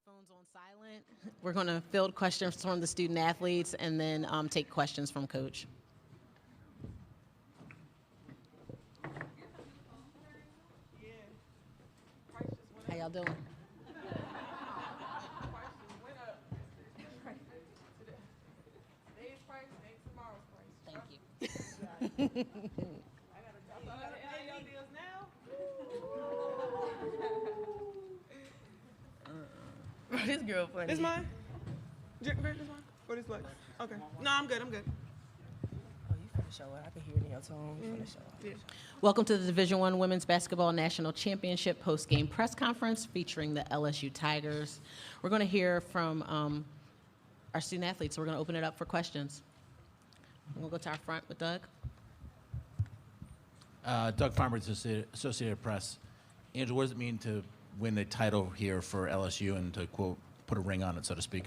Phones on silent. We're going to field questions from the student athletes and then take questions from Coach. How y'all doing? Thank you. This girl funny. This mine? This mine? Or this Lex? Okay. No, I'm good. I'm good. Oh, you finna show up. I can hear it in your tone. You finna show up. Yeah. Welcome to the Division I Women's Basketball National Championship post-game press conference featuring the LSU Tigers. We're going to hear from our student athletes, so we're going to open it up for questions. We'll go to our front with Doug. Doug Farmer, Associated Press. Andrew, what does it mean to win the title here for LSU and to, quote, put a ring on it, so to speak?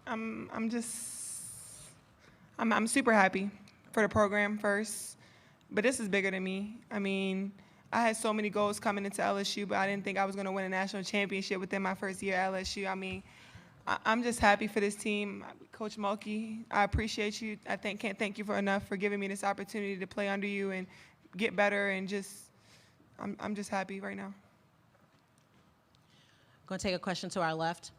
I'm super happy for the program first, but this is bigger than me. I mean, I had so many goals coming into LSU, but I didn't think I was going to win a national championship within my first year at LSU. I mean, I'm just happy for this team. Coach Mulkey, I appreciate you. I can't thank you enough for giving me this opportunity to play under you and get better, and I'm just happy right now. Going to take a question to our left.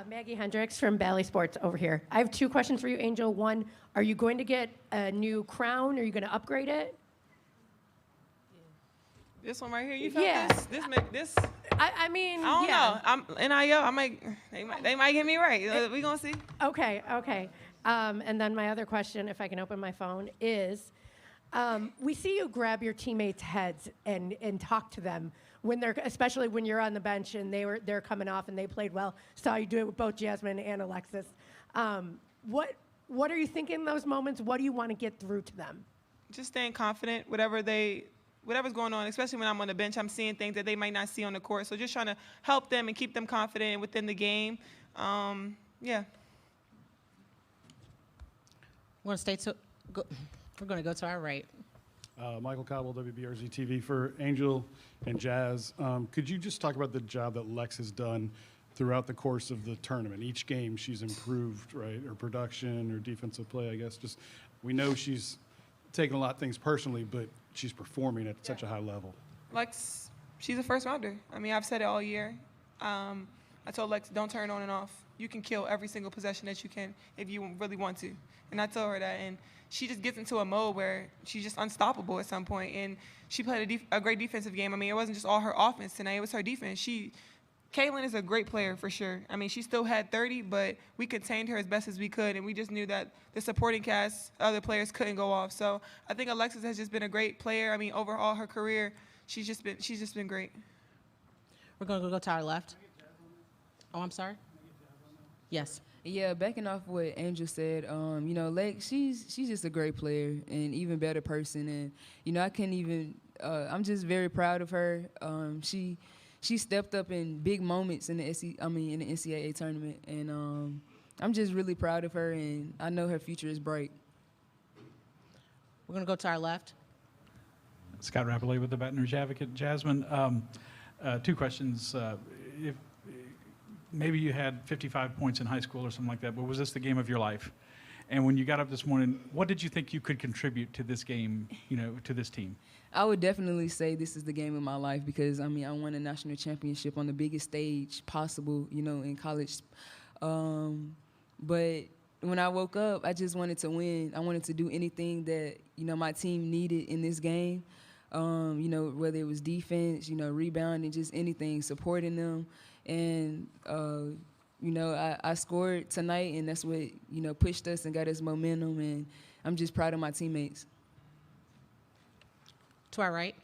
Maggie Hendricks from Bally Sports over here. I have two questions for you, Angel. One, are you going to get a new crown? Are you going to upgrade it? This one right here, you felt Yeah. this? I mean, I don't yeah. know. They might get me right. We gonna see. Okay. And then my other question, if I can open my phone, is we see you grab your teammates' heads and talk to them when especially when you're on the bench and they're coming off and they played well. Saw you do it with both Jasmine and Alexis. What are you thinking in those moments? What do you want to get through to them? Just staying confident, whatever's going on, especially when I'm on the bench, I'm seeing things that they might not see on the court. So just trying to help them and keep them confident within the game. Yeah. We're going to go to our right. Michael Cobble, WBRZ TV for Angel and Jazz. Could you just talk about the job that Lex has done throughout the course of the tournament? Each game she's improved, right? Her production, her defensive play, I guess. Just we know she's taken a lot of things personally, but she's performing at such a high level. Lex, she's a first rounder. I mean, I've said it all year. I told Lex, don't turn on and off. You can kill every single possession that you can if you really want to. And I told her that. And she just gets into a mode where she's just unstoppable at some point. And she played a great defensive game. I mean, it wasn't just all her offense tonight. It was her defense. Caitlin is a great player for sure. I mean, she still had 30, but we contained her as best as we could, and we just knew that the supporting cast, other players couldn't go off. So I think Alexis has just been a great player. I mean, overall her career, she's just been great. We're going to go to our left. Oh, I'm sorry. Yes. Yeah, backing off what Angel said, Lex, she's just a great player and even better person, and I can't even. I'm just very proud of her. She stepped up in big moments in the NCAA tournament, and I'm just really proud of her, and I know her future is bright. We're going to go to our left. Scott Rapolli with the Baton Rouge Advocate. Jasmine, two questions. If maybe you had 55 points in high school or something like that, but was this the game of your life? And when you got up this morning, what did you think you could contribute to this game, to this team? I would definitely say this is the game of my life because, I won a national championship on the biggest stage possible, in college. But when I woke up, I just wanted to win. I wanted to do anything that, my team needed in this game, whether it was defense, rebounding, just anything, supporting them. And, I scored tonight, and that's what, pushed us and got us momentum, and I'm just proud of my teammates. To our right.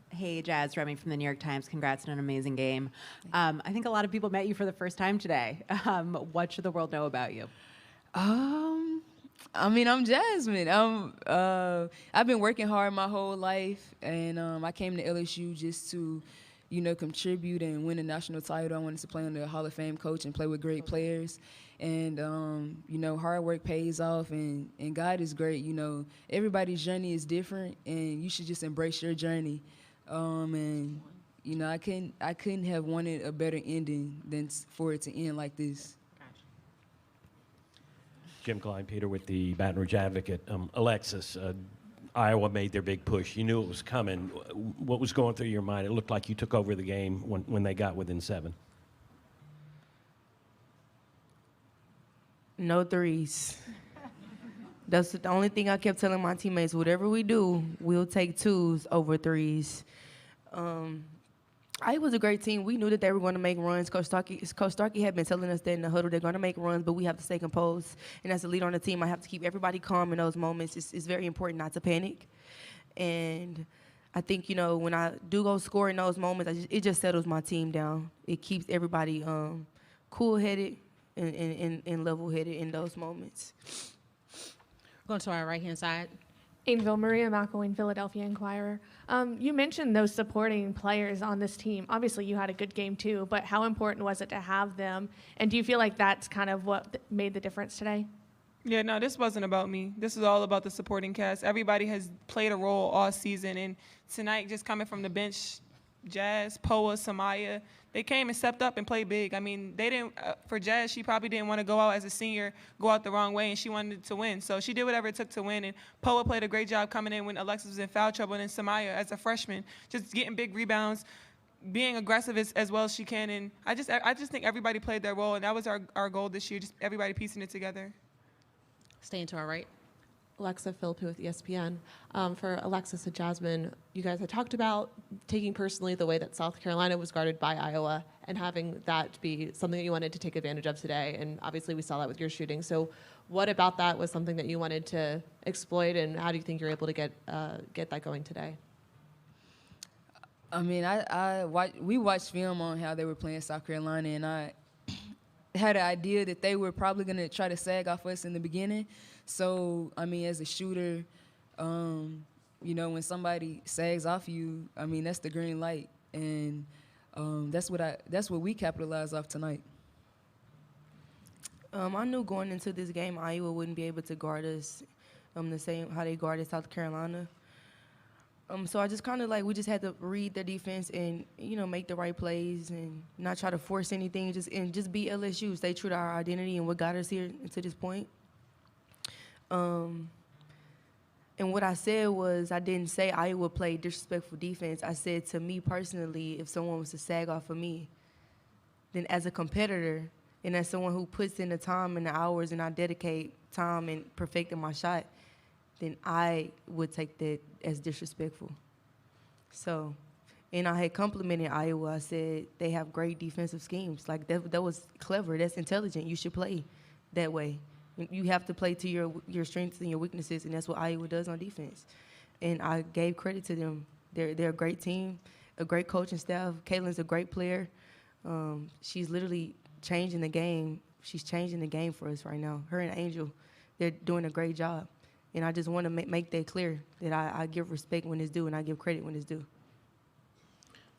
Hey, Jazz, Remy from the New York Times. Congrats on an amazing game. I think a lot of people met you for the first time today. What should the world know about you? I'm Jasmine. I've been working hard my whole life, and I came to LSU just to, contribute and win a national title. I wanted to play under a Hall of Fame coach and play with great players. And, hard work pays off, and God is great. Everybody's journey is different, and you should just embrace your journey. And, I couldn't have wanted a better ending than for it to end like this. Jim Klein, Peter with the Baton Rouge Advocate. Alexis, Iowa made their big push. You knew it was coming. What was going through your mind? It looked like you took over the game when they got within 7. No threes. That's the only thing I kept telling my teammates. Whatever we do, we'll take 2s over 3s. Iowa was a great team. We knew that they were going to make runs. Coach Starkey had been telling us that in the huddle they're going to make runs, but we have to stay composed. And as a leader on the team, I have to keep everybody calm in those moments. It's very important not to panic. And I think, when I do go score in those moments, it just settles my team down. It keeps everybody cool-headed and level-headed in those moments. Going to our right-hand side. Angel, Maria McElwain, Philadelphia Inquirer. You mentioned those supporting players on this team. Obviously, you had a good game too, but how important was it to have them? And do you feel like that's kind of what made the difference today? Yeah, no, this wasn't about me. This is all about the supporting cast. Everybody has played a role all season, and tonight, just coming from the bench, Jazz, Poa, Samaya, they came and stepped up and played big. I mean, they didn't. For Jazz, she probably didn't want to go out as a senior, go out the wrong way, and she wanted to win. So she did whatever it took to win. And Poa played a great job coming in when Alexis was in foul trouble, and then Samaya, as a freshman, just getting big rebounds, being aggressive as well as she can. And I just think everybody played their role, and that was our goal this year, just everybody piecing it together. Staying to our right. Alexa Philippi with ESPN. For Alexis and Jasmine, you guys had talked about taking personally the way that South Carolina was guarded by Iowa and having that be something that you wanted to take advantage of today. And obviously we saw that with your shooting. So what about that was something that you wanted to exploit, and how do you think you're able to get that going today? I mean, we watched film on how they were playing South Carolina, and I had an idea that they were probably going to try to sag off us in the beginning. So, I mean, as a shooter, when somebody sags off you, I mean, that's the green light. And that's what we capitalized off tonight. I knew going into this game, Iowa wouldn't be able to guard us the same how they guarded South Carolina. So I just kind of we just had to read their defense and, make the right plays and not try to force anything, just be LSU, stay true to our identity and what got us here to this point. And what I said was, I didn't say Iowa played disrespectful defense. I said, to me personally, if someone was to sag off of me, then as a competitor and as someone who puts in the time and the hours and I dedicate time in perfecting my shot, then I would take that as disrespectful. So, and I had complimented Iowa. I said, they have great defensive schemes. That was clever. That's intelligent. You should play that way. You have to play to your strengths and your weaknesses, and that's what Iowa does on defense. And I gave credit to them. They're a great team, a great coaching staff. Caitlin's a great player. She's literally changing the game. She's changing the game for us right now. Her and Angel, they're doing a great job. And I just want to make that clear, that I give respect when it's due and I give credit when it's due.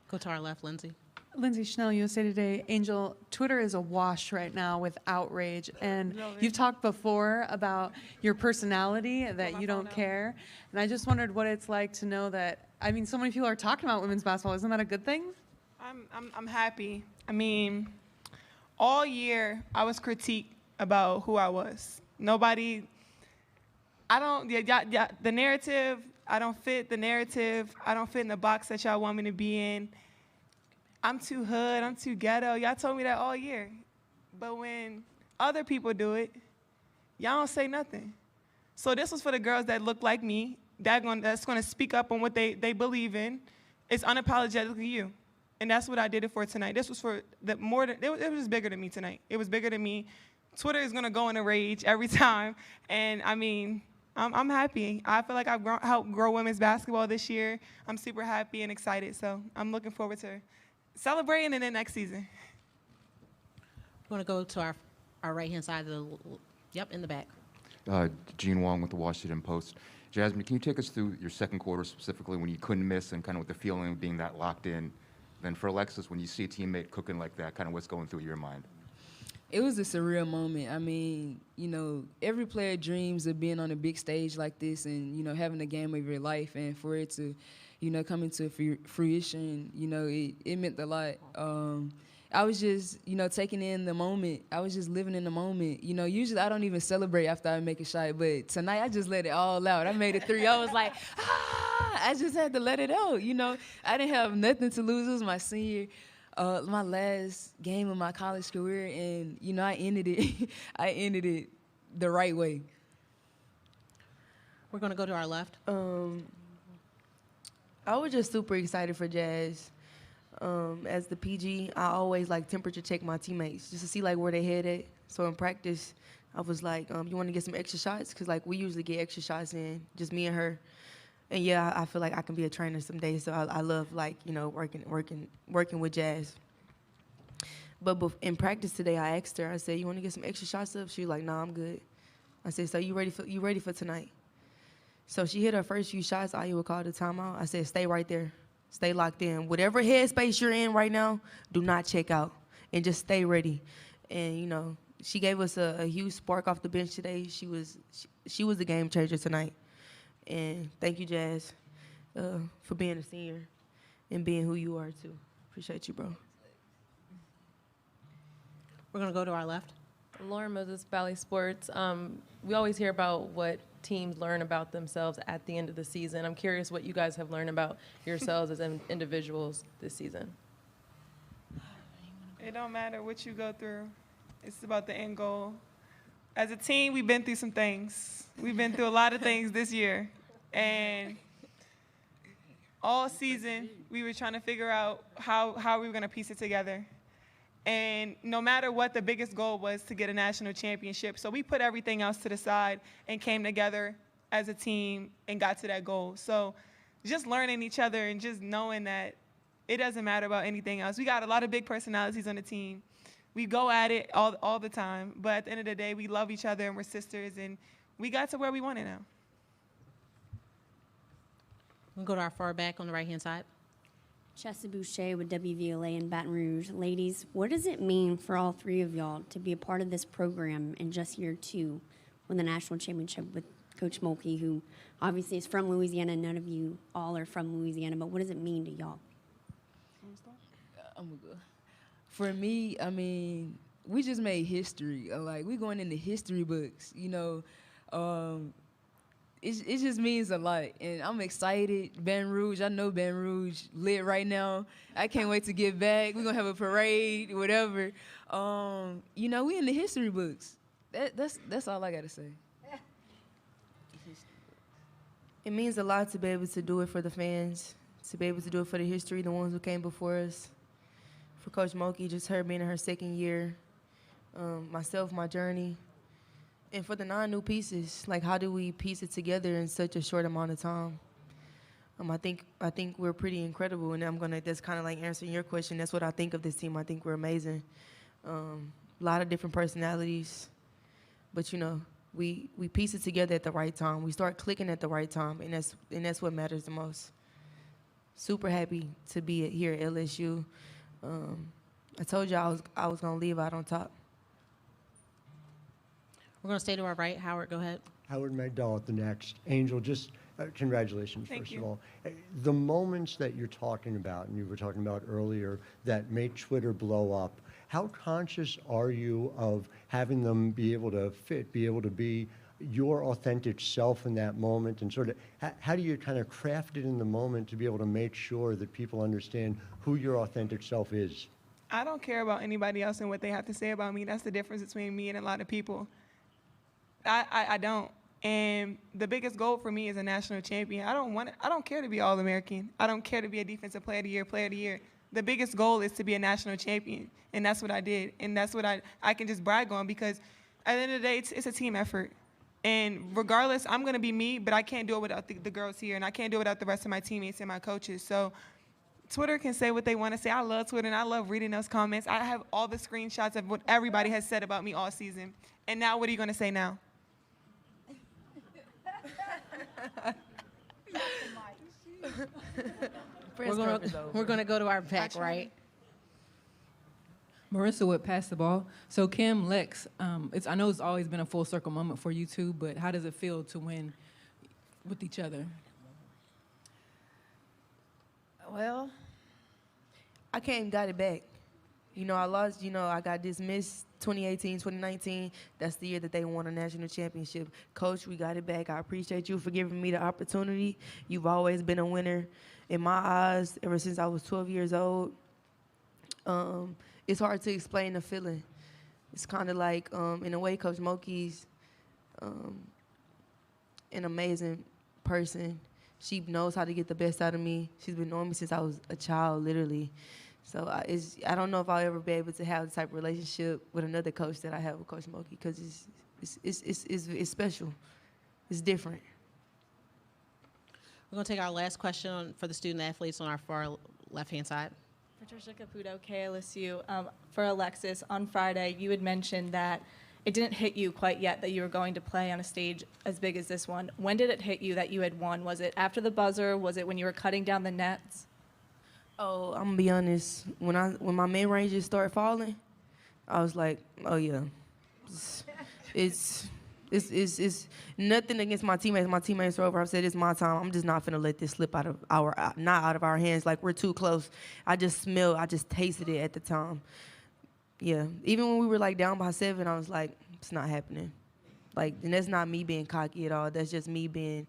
Go to our left, Lindsay. Lindsay Schnell, USA Today. Angel, Twitter is awash right now with outrage. And you've talked before about your personality, that you don't care. And I just wondered what it's like to know that, so many people are talking about women's basketball. Isn't that a good thing? I'm happy. I mean, all year I was critiqued about who I was. Nobody, the narrative, I don't fit the narrative. I don't fit in the box that y'all want me to be in. I'm too hood, I'm too ghetto. Y'all told me that all year. But when other people do it, y'all don't say nothing. So this was for the girls that look like me, that's going to speak up on what they believe in. It's unapologetically you. And that's what I did it for tonight. This was for it was bigger than me tonight. It was bigger than me. Twitter is going to go in a rage every time. And I'm happy. I feel like I've helped grow women's basketball this year. I'm super happy and excited. So I'm looking forward to celebrating in the next season. We're going to go to our right-hand side in the back. Gene Wong with the Washington Post. Jasmine, can you take us through your second quarter specifically when you couldn't miss and kind of with the feeling of being that locked in? Then for Alexis, when you see a teammate cooking like that, kind of what's going through your mind? It was a surreal moment. I mean, every player dreams of being on a big stage like this and, having the game of your life. And for it to, coming to fruition, it meant a lot. I was just, taking in the moment. I was just living in the moment. Usually I don't even celebrate after I make a shot, but tonight I just let it all out. I made a 3. I was like, I just had to let it out. I didn't have nothing to lose. It was my senior, my last game of my college career, and I ended it. I ended it the right way. We're going to go to our left. I was just super excited for Jazz. As the PG, I always temperature check my teammates just to see where they headed. So in practice, I was like, you want to get some extra shots? Because we usually get extra shots in, just me and her. And yeah, I feel like I can be a trainer someday. So I love working with Jazz. But in practice today, I asked her. I said, you want to get some extra shots up? She was like, nah, I'm good. I said, so you ready for tonight? So she hit her first few shots. Iowa called a timeout. I said, stay right there. Stay locked in. Whatever headspace you're in right now, do not check out and just stay ready. And, she gave us a huge spark off the bench today. She was the game changer tonight. And thank you, Jazz, for being a senior and being who you are, too. Appreciate you, bro. We're going to go to our left. Lauren Moses, Valley Sports. We always hear about what teams learn about themselves at the end of the season. I'm curious what you guys have learned about yourselves as individuals this season. It don't matter what you go through. It's about the end goal. As a team, we've been through some things. We've been through a lot of things this year. And all season, we were trying to figure out how we were going to piece it together. And no matter what, the biggest goal was to get a national championship. So we put everything else to the side and came together as a team and got to that goal. So just learning each other and just knowing that it doesn't matter about anything else. We got a lot of big personalities on the team. We go at it all the time. But at the end of the day, we love each other and we're sisters. And we got to where we want it now. We'll go to our far back on the right-hand side. Chessa Boucher with WVLA in Baton Rouge. Ladies, what does it mean for all three of y'all to be a part of this program in just year 2 win the national championship with Coach Mulkey, who obviously is from Louisiana? None of you all are from Louisiana, but what does it mean to y'all? For me, we just made history. We going into history books, It just means a lot, and I'm excited. Baton Rouge, I know Baton Rouge lit right now. I can't wait to get back. We're going to have a parade, whatever. We in the history books. That's all I got to say. It means a lot to be able to do it for the fans, to be able to do it for the history, the ones who came before us. For Coach Mulkey, just her being in her second year, myself, my journey. And for the 9 new pieces, how do we piece it together in such a short amount of time? I think we're pretty incredible, and that's kind of answering your question. That's what I think of this team. I think we're amazing. A lot of different personalities, but we piece it together at the right time. We start clicking at the right time, and that's what matters the most. Super happy to be here at LSU. I told you I was gonna leave out on top. We're going to stay to our right. Howard, go ahead. Howard Magdal at the next. Angel, just congratulations, Thank first you. of all. The moments that you're talking about, and you were talking about earlier, that make Twitter blow up, how conscious are you of having them be able to be your authentic self in that moment? And sort of, how do you kind of craft it in the moment to be able to make sure that people understand who your authentic self is? I don't care about anybody else and what they have to say about me. That's the difference between me and a lot of people. I don't. And the biggest goal for me is a national champion. I don't care to be All-American. I don't care to be a defensive player of the year. The biggest goal is to be a national champion, and that's what I did. And that's what I can just brag on, because at the end of the day, it's a team effort. And regardless, I'm going to be me, but I can't do it without the girls here, and I can't do it without the rest of my teammates and my coaches. So Twitter can say what they want to say. I love Twitter, and I love reading those comments. I have all the screenshots of what everybody has said about me all season. And now what are you going to say now? We're going to go to our back right. Marissa would pass the ball. So Kim, Lex, I know it's always been a full circle moment for you two, but how does it feel to win with each other? Well, I came and got it back. I lost, I got dismissed 2018, 2019. That's the year that they won a national championship. Coach, we got it back. I appreciate you for giving me the opportunity. You've always been a winner in my eyes ever since I was 12 years old. It's hard to explain the feeling. It's kind of like, in a way, Coach Mokey's an amazing person. She knows how to get the best out of me. She's been knowing me since I was a child, literally. So I don't know if I'll ever be able to have the type of relationship with another coach that I have with Coach Mokey, because it's special. It's different. We're going to take our last question for the student athletes on our far left-hand side. Patricia Caputo, KLSU. For Alexis, on Friday, you had mentioned that it didn't hit you quite yet that you were going to play on a stage as big as this one. When did it hit you that you had won? Was it after the buzzer? Was it when you were cutting down the nets? Oh, I'm gonna be honest. When my main ranges started falling, I was like, oh yeah, it's nothing against my teammates. My teammates are over. I said it's my time. I'm just not finna let this slip out of our hands. Like, we're too close. I just tasted it at the time. Yeah, even when we were like down by 7, I was like, it's not happening. Like, and that's not me being cocky at all. That's just me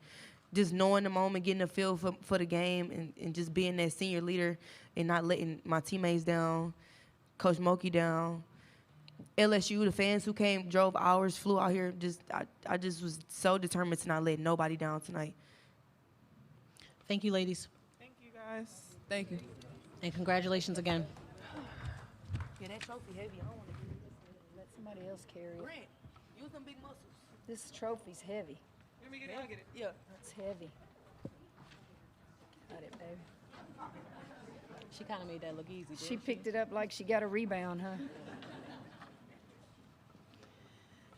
just knowing the moment, getting a feel for the game, and just being that senior leader and not letting my teammates down, Coach Mokey down, LSU, the fans who came, drove hours, flew out here. I just was so determined to not let nobody down tonight. Thank you, ladies. Thank you, guys. Thank you. And congratulations again. Yeah, that trophy heavy. I don't want to Let somebody else carry it. Grant, use them big muscles. This trophy's heavy. Let me get it. I'll get it. Yeah. It's heavy. Got it, baby. She kind of made that look easy, didn't She picked it up like she got a rebound, huh?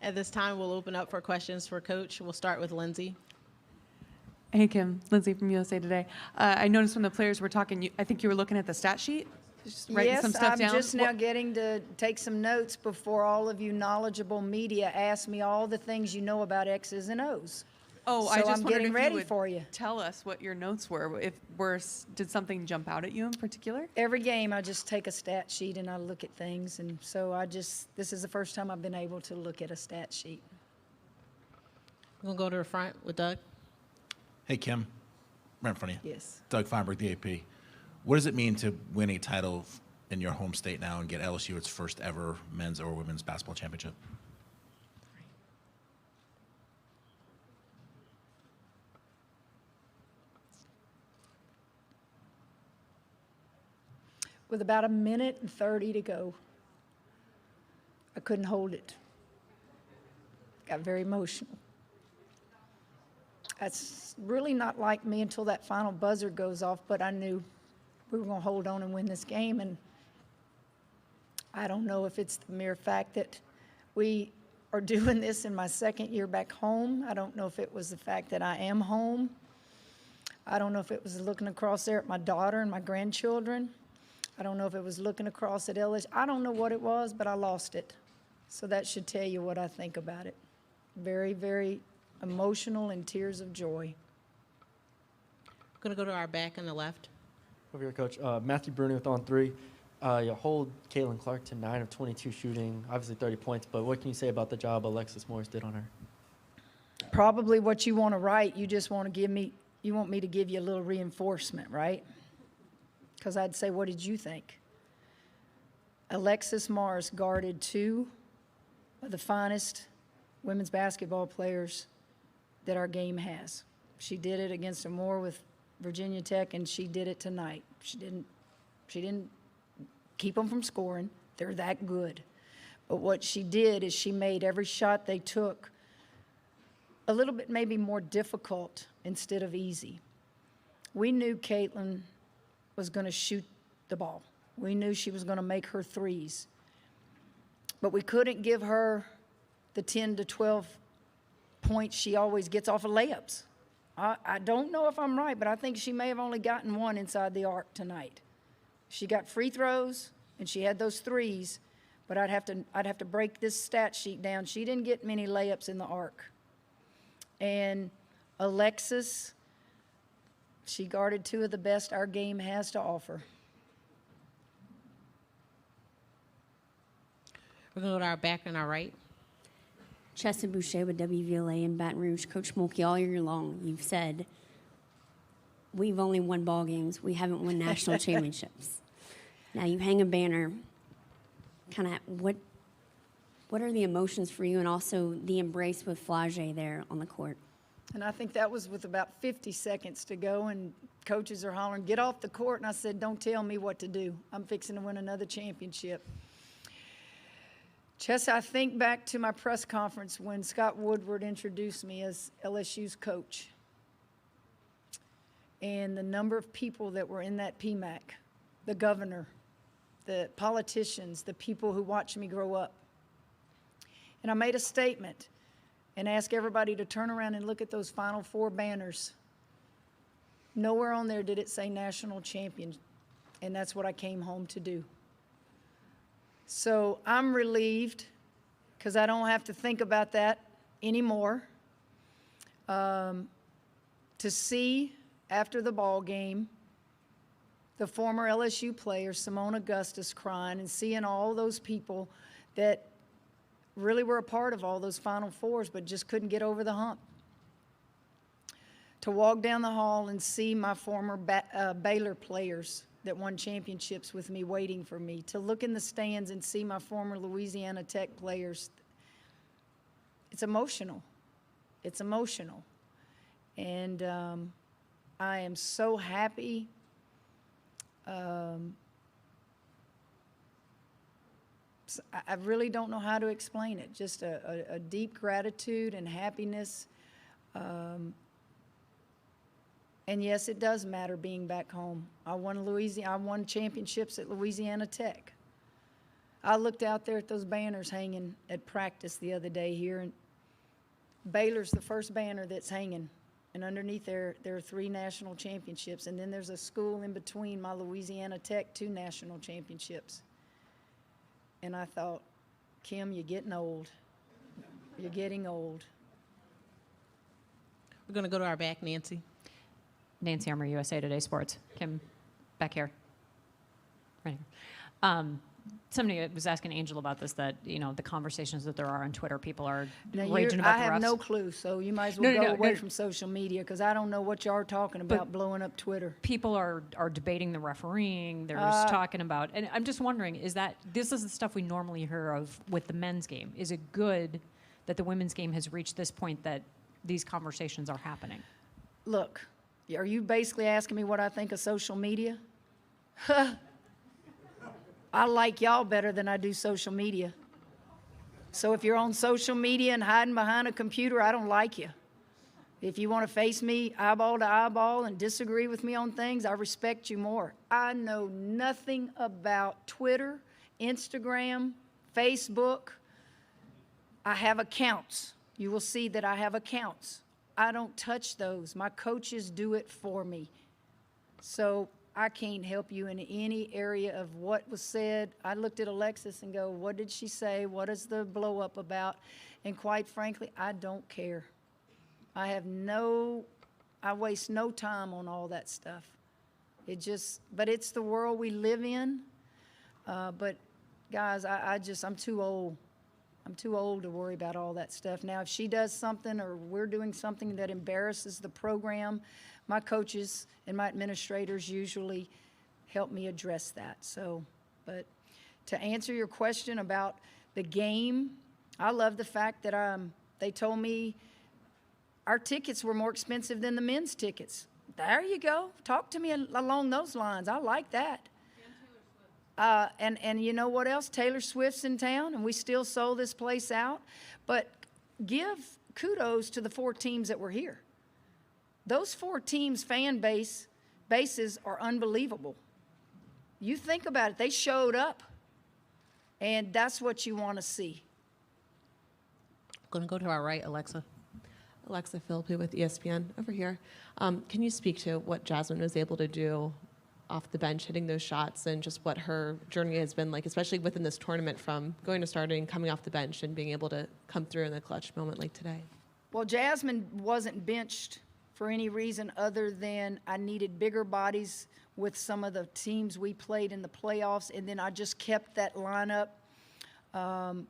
At this time, we'll open up for questions for Coach. We'll start with Lindsay. Hey, Kim. Lindsay from USA Today. I noticed when the players were talking, I think you were looking at the stat sheet, just writing some stuff down. I'm just now getting to take some notes before all of you knowledgeable media ask me all the things you know about X's and O's. Oh, So I just I'm wondered getting if ready you would for you. tell us what your notes were. Did something jump out at you in particular? Every game, I just take a stat sheet and I look at things, and so this is the first time I've been able to look at a stat sheet. We'll go to the front with Doug. Hey, Kim. Right in front of you. Yes. Doug Feinberg, the AP. What does it mean to win a title in your home state now and get LSU its first ever men's or women's basketball championship? With about 1:30 to go, I couldn't hold it. Got very emotional. That's really not like me until that final buzzer goes off, but I knew we were going to hold on and win this game. And I don't know if it's the mere fact that we are doing this in my second year back home. I don't know if it was the fact that I am home. I don't know if it was looking across there at my daughter and my grandchildren. I don't know if it was looking across at LSU. I don't know what it was, but I lost it. So that should tell you what I think about it. Very, very emotional and tears of joy. We're going to go to our back on the left. Over here, Coach. Matthew Bruni with On 3. You hold Caitlin Clark to 9 of 22 shooting, obviously 30 points, but what can you say about the job Alexis Morris did on her? Probably what you want to write, you just want to give me, you want me to give you a little reinforcement, right? Because I'd say, what did you think? Alexis Morris guarded 2 of the finest women's basketball players that our game has. She did it against Amore with Virginia Tech, and she did it tonight. She didn't keep them from scoring. They're that good. But what she did is she made every shot they took a little bit maybe more difficult instead of easy. We knew Caitlin was going to shoot the ball. We knew she was going to make her threes. But we couldn't give her the 10 to 12 points she always gets off of layups. I don't know if I'm right, but I think she may have only gotten 1 inside the arc tonight. She got free throws, and she had those threes, but I'd have to break this stat sheet down. She didn't get many layups in the arc. And Alexis She guarded two of the best our game has to offer. We're going to go to our back and our right. Chessa Boucher with WVLA in Baton Rouge. Coach Mulkey, all year long, you've said, we've only won ball games. We haven't won national championships. Now you hang a banner. Kind of what are the emotions for you, and also the embrace with Flage there on the court? And I think that was with about 50 seconds to go, and coaches are hollering, get off the court. And I said, don't tell me what to do. I'm fixing to win another championship. Chessa, I think back to my press conference when Scott Woodward introduced me as LSU's coach. And the number of people that were in that PMAC, the governor, the politicians, the people who watched me grow up. And I made a statement and asked everybody to turn around and look at those Final Four banners. Nowhere on there did it say national champion, and that's what I came home to do. So I'm relieved because I don't have to think about that anymore. To see after the ball game the former LSU player, Simone Augustus, crying, and seeing all those people that really were a part of all those Final Fours but just couldn't get over the hump. To walk down the hall and see my former Baylor players that won championships with me waiting for me. To look in the stands and see my former Louisiana Tech players. It's emotional. It's emotional. And I am so happy. I really don't know how to explain it. Just a deep gratitude and happiness. And yes, it does matter being back home. I won championships at Louisiana Tech. I looked out there at those banners hanging at practice the other day here, and Baylor's the first banner that's hanging. And underneath there are 3 national championships. And then there's a school in between my Louisiana Tech 2 national championships. And I thought, Kim, you're getting old. You're getting old. We're going to go to our back, Nancy. Nancy Armour, USA Today Sports. Kim, back here. Right here. Somebody was asking Angel about this, that, the conversations that there are on Twitter, people are raging about the refs. I have no clue, so you might as well go away from social media, because I don't know what y'all are talking about blowing up Twitter. People are debating the refereeing. There's talking about, and I'm just wondering, this is the stuff we normally hear of with the men's game. Is it good that the women's game has reached this point that these conversations are happening? Look, are you basically asking me what I think of social media? I like y'all better than I do social media. So if you're on social media and hiding behind a computer, I don't like you. If you want to face me eyeball to eyeball and disagree with me on things, I respect you more. I know nothing about Twitter, Instagram, Facebook. I have accounts. You will see that I have accounts. I don't touch those. My coaches do it for me. So I can't help you in any area of what was said. I looked at Alexis and go, what did she say? What is the blow up about? And quite frankly, I don't care. I waste no time on all that stuff. But it's the world we live in. But guys, I'm too old. I'm too old to worry about all that stuff. Now, if she does something or we're doing something that embarrasses the program, my coaches and my administrators usually help me address that. So, but to answer your question about the game, I love the fact that they told me our tickets were more expensive than the men's tickets. There you go. Talk to me along those lines. I like that. And you know what else? Taylor Swift's in town, and we still sold this place out. But give kudos to the 4 teams that were here. Those 4 teams' fan bases are unbelievable. You think about it. They showed up, and that's what you want to see. Going to go to our right, Alexa. Alexa Philippi with ESPN over here. Can you speak to what Jasmine was able to do off the bench, hitting those shots, and just what her journey has been like, especially within this tournament, from going to starting, coming off the bench, and being able to come through in the clutch moment like today? Well, Jasmine wasn't benched for any reason other than I needed bigger bodies with some of the teams we played in the playoffs, and then I just kept that lineup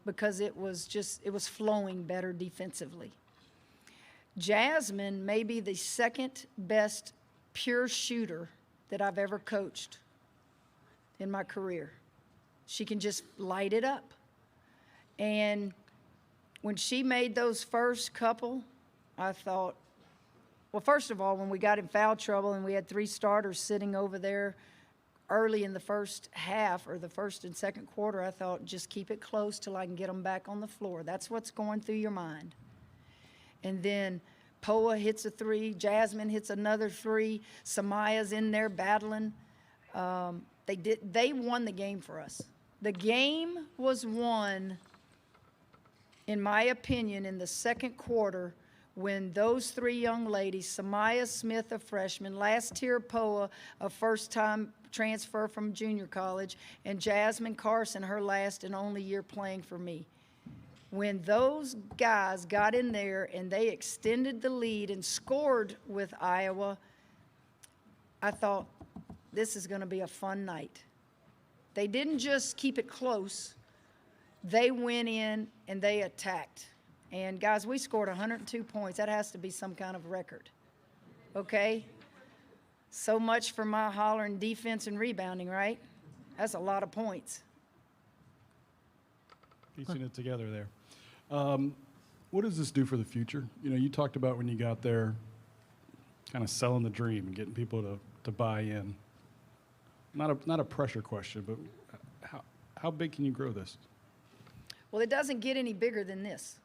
because it was flowing better defensively. Jasmine may be the second best pure shooter that I've ever coached in my career. She can just light it up. And when she made those first couple, I thought, well, first of all, when we got in foul trouble and we had 3 starters sitting over there early in the first half or the first and second quarter, I thought, just keep it close till I can get them back on the floor. That's what's going through your mind. And then Poa hits a 3, Jasmine hits another 3, Samaya's in there battling. They won the game for us. The game was won, in my opinion, in the second quarter when those 3 young ladies, Samaya Smith, a freshman, last year Poa, a first-time transfer from junior college, and Jasmine Carson, her last and only year playing for me. When those guys got in there and they extended the lead and scored with Iowa, I thought, this is going to be a fun night. They didn't just keep it close. They went in and they attacked. And, guys, we scored 102 points. That has to be some kind of record, okay? So much for my hollering defense and rebounding, right? That's a lot of points. Piecing it together there. What does this do for the future? You know, you talked about when you got there, kind of selling the dream and getting people to buy in. Not a pressure question, but how big can you grow this? Well, it doesn't get any bigger than this.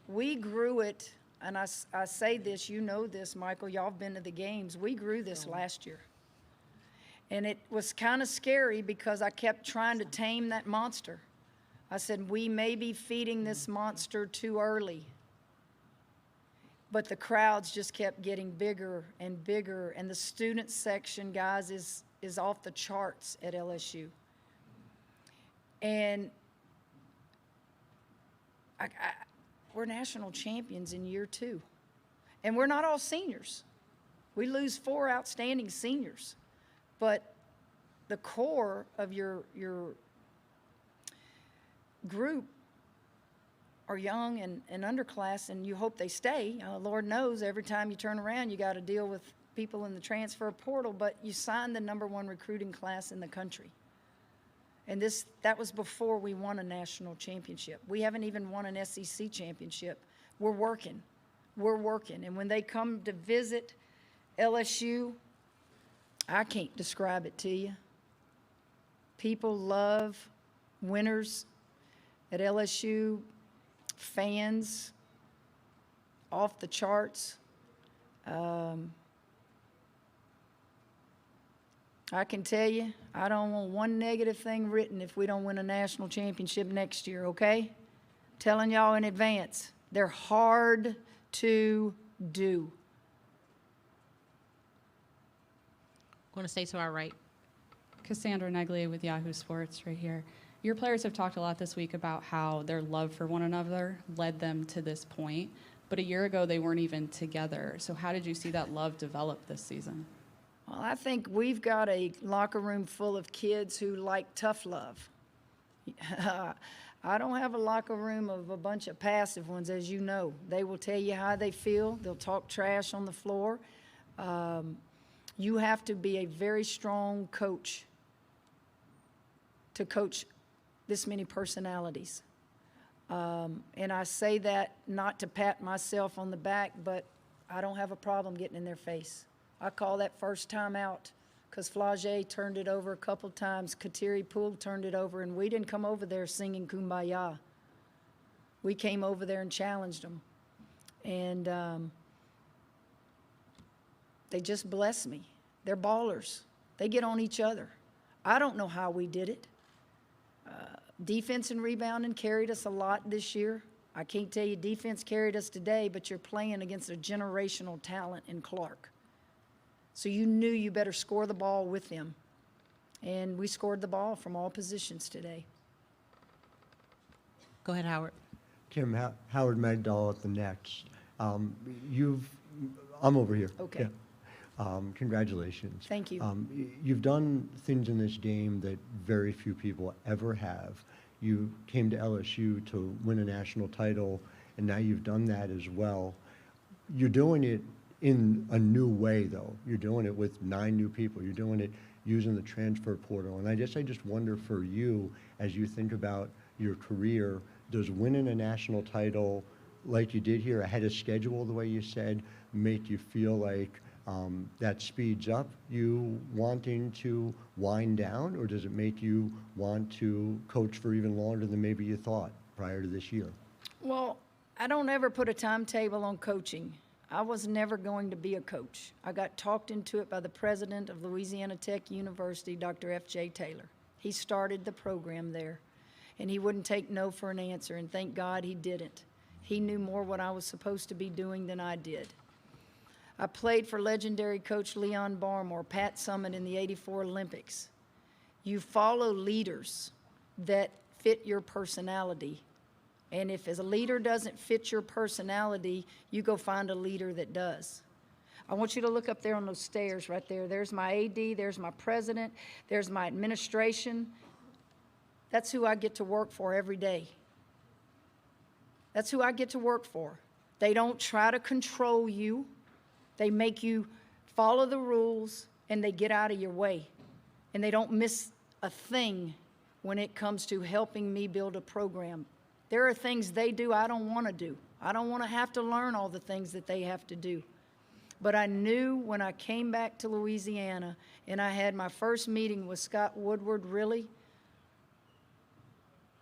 We grew it, and I say this, you know this, Michael, y'all have been to the games. We grew this last year. And it was kind of scary because I kept trying to tame that monster. I said, we may be feeding this monster too early. But the crowds just kept getting bigger and bigger, and the student section, guys, is off the charts at LSU. And we're national champions in year 2. And we're not all seniors. We lose 4 outstanding seniors. But the core of your group are young and underclass, and you hope they stay. Lord knows every time you turn around, you got to deal with people in the transfer portal, but you signed the #1 recruiting class in the country. And that was before we won a national championship. We haven't even won an SEC championship. We're working. And when they come to visit LSU, I can't describe it to you. People love winners at LSU, fans off the charts. I can tell you, I don't want one negative thing written if we don't win a national championship next year, okay? Telling y'all in advance, they're hard to do. Going to stay to our right. Cassandra Neglia with Yahoo Sports right here. Your players have talked a lot this week about how their love for one another led them to this point, but a year ago they weren't even together. So how did you see that love develop this season? Well, I think we've got a locker room full of kids who like tough love. I don't have a locker room of a bunch of passive ones, as you know. They will tell you how they feel. They'll talk trash on the floor. You have to be a very strong coach to coach this many personalities. And I say that not to pat myself on the back, but I don't have a problem getting in their face. I call that first time out because Flage turned it over a couple times. Kateri Poole turned it over, and we didn't come over there singing Kumbaya. We came over there and challenged them. And they just bless me. They're ballers. They get on each other. I don't know how we did it. Defense and rebounding carried us a lot this year. I can't tell you defense carried us today, but you're playing against a generational talent in Clark. So you knew you better score the ball with them. And we scored the ball from all positions today. Go ahead, Howard. Kim, Howard Magdal at the Next. You've I'm over here. Okay. Yeah. Congratulations. Thank you. You've done things in this game that very few people ever have. You came to LSU to win a national title, and now you've done that as well. You're doing it in a new way, though. You're doing it with 9 new people. You're doing it using the transfer portal. And I just wonder for you, as you think about your career, does winning a national title like you did here ahead of schedule, the way you said, make you feel like that speeds up you wanting to wind down, or does it make you want to coach for even longer than maybe you thought prior to this year? Well, I don't ever put a timetable on coaching. I was never going to be a coach. I got talked into it by the president of Louisiana Tech University, Dr. F.J. Taylor. He started the program there, and he wouldn't take no for an answer, and thank God he didn't. He knew more what I was supposed to be doing than I did. I played for legendary coach Leon Barmore, Pat Summitt in the '84 Olympics. You follow leaders that fit your personality. And if as a leader doesn't fit your personality, you go find a leader that does. I want you to look up there on those stairs right there. There's my AD, there's my president, there's my administration. That's who I get to work for every day. That's who I get to work for. They don't try to control you. They make you follow the rules, and they get out of your way. And they don't miss a thing when it comes to helping me build a program. There are things they do I don't want to do. I don't want to have to learn all the things that they have to do. But I knew when I came back to Louisiana and I had my first meeting with Scott Woodward, really,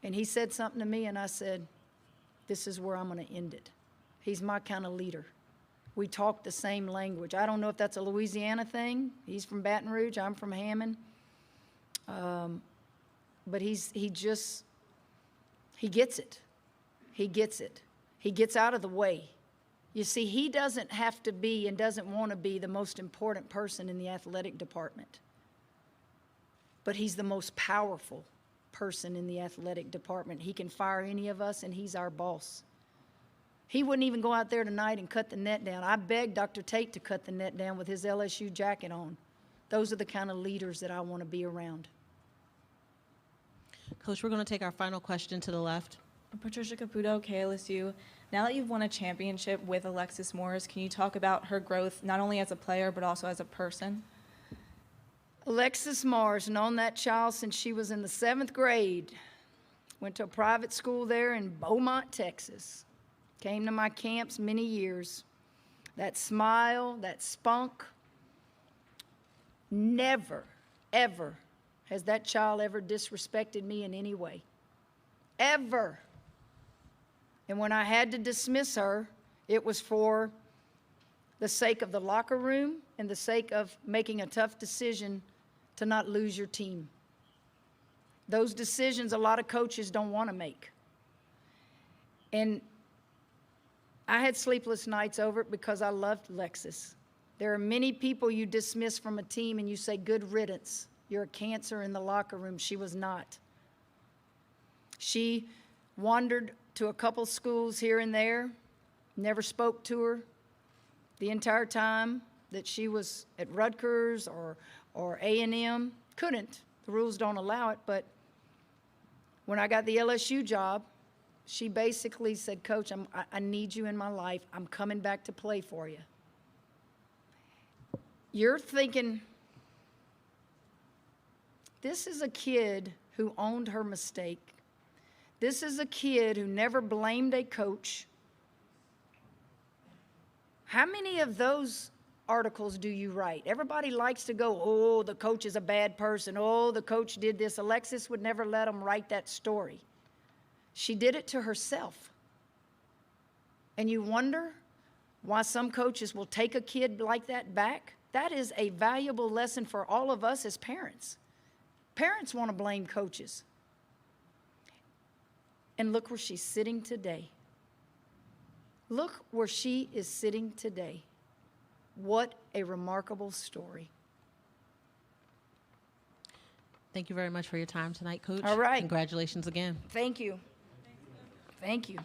and he said something to me, and I said, this is where I'm going to end it. He's my kind of leader. We talk the same language. I don't know if that's a Louisiana thing. He's from Baton Rouge. I'm from Hammond. But he gets it. He gets it. He gets out of the way. You see, he doesn't have to be and doesn't want to be the most important person in the athletic department. But he's the most powerful person in the athletic department. He can fire any of us, and he's our boss. He wouldn't even go out there tonight and cut the net down. I begged Dr. Tate to cut the net down with his LSU jacket on. Those are the kind of leaders that I want to be around. Coach, we're going to take our final question to the left. Patricia Caputo, KLSU. Now that you've won a championship with Alexis Morris, can you talk about her growth, not only as a player, but also as a person? Alexis Morris, known that child since she was in the 7th grade. Went to a private school there in Beaumont, Texas. Came to my camps many years. That smile, that spunk. Never, ever has that child ever disrespected me in any way. Ever. And when I had to dismiss her, it was for the sake of the locker room and the sake of making a tough decision to not lose your team. Those decisions a lot of coaches don't want to make. And I had sleepless nights over it because I loved Alexis. There are many people you dismiss from a team and you say, good riddance. You're a cancer in the locker room. She was not. She wandered to a couple schools here and there, never spoke to her the entire time that she was at Rutgers or A&M. Couldn't. The rules don't allow it. But when I got the LSU job, she basically said, Coach, I need you in my life. I'm coming back to play for you. You're thinking, this is a kid who owned her mistake. This is a kid who never blamed a coach. How many of those articles do you write? Everybody likes to go, oh, the coach is a bad person. Oh, the coach did this. Alexis would never let them write that story. She did it to herself. And you wonder why some coaches will take a kid like that back? That is a valuable lesson for all of us as parents. Parents want to blame coaches. And look where she's sitting today. Look where she is sitting today. What a remarkable story. Thank you very much for your time tonight, Coach. All right. Congratulations again. Thank you. Thank you.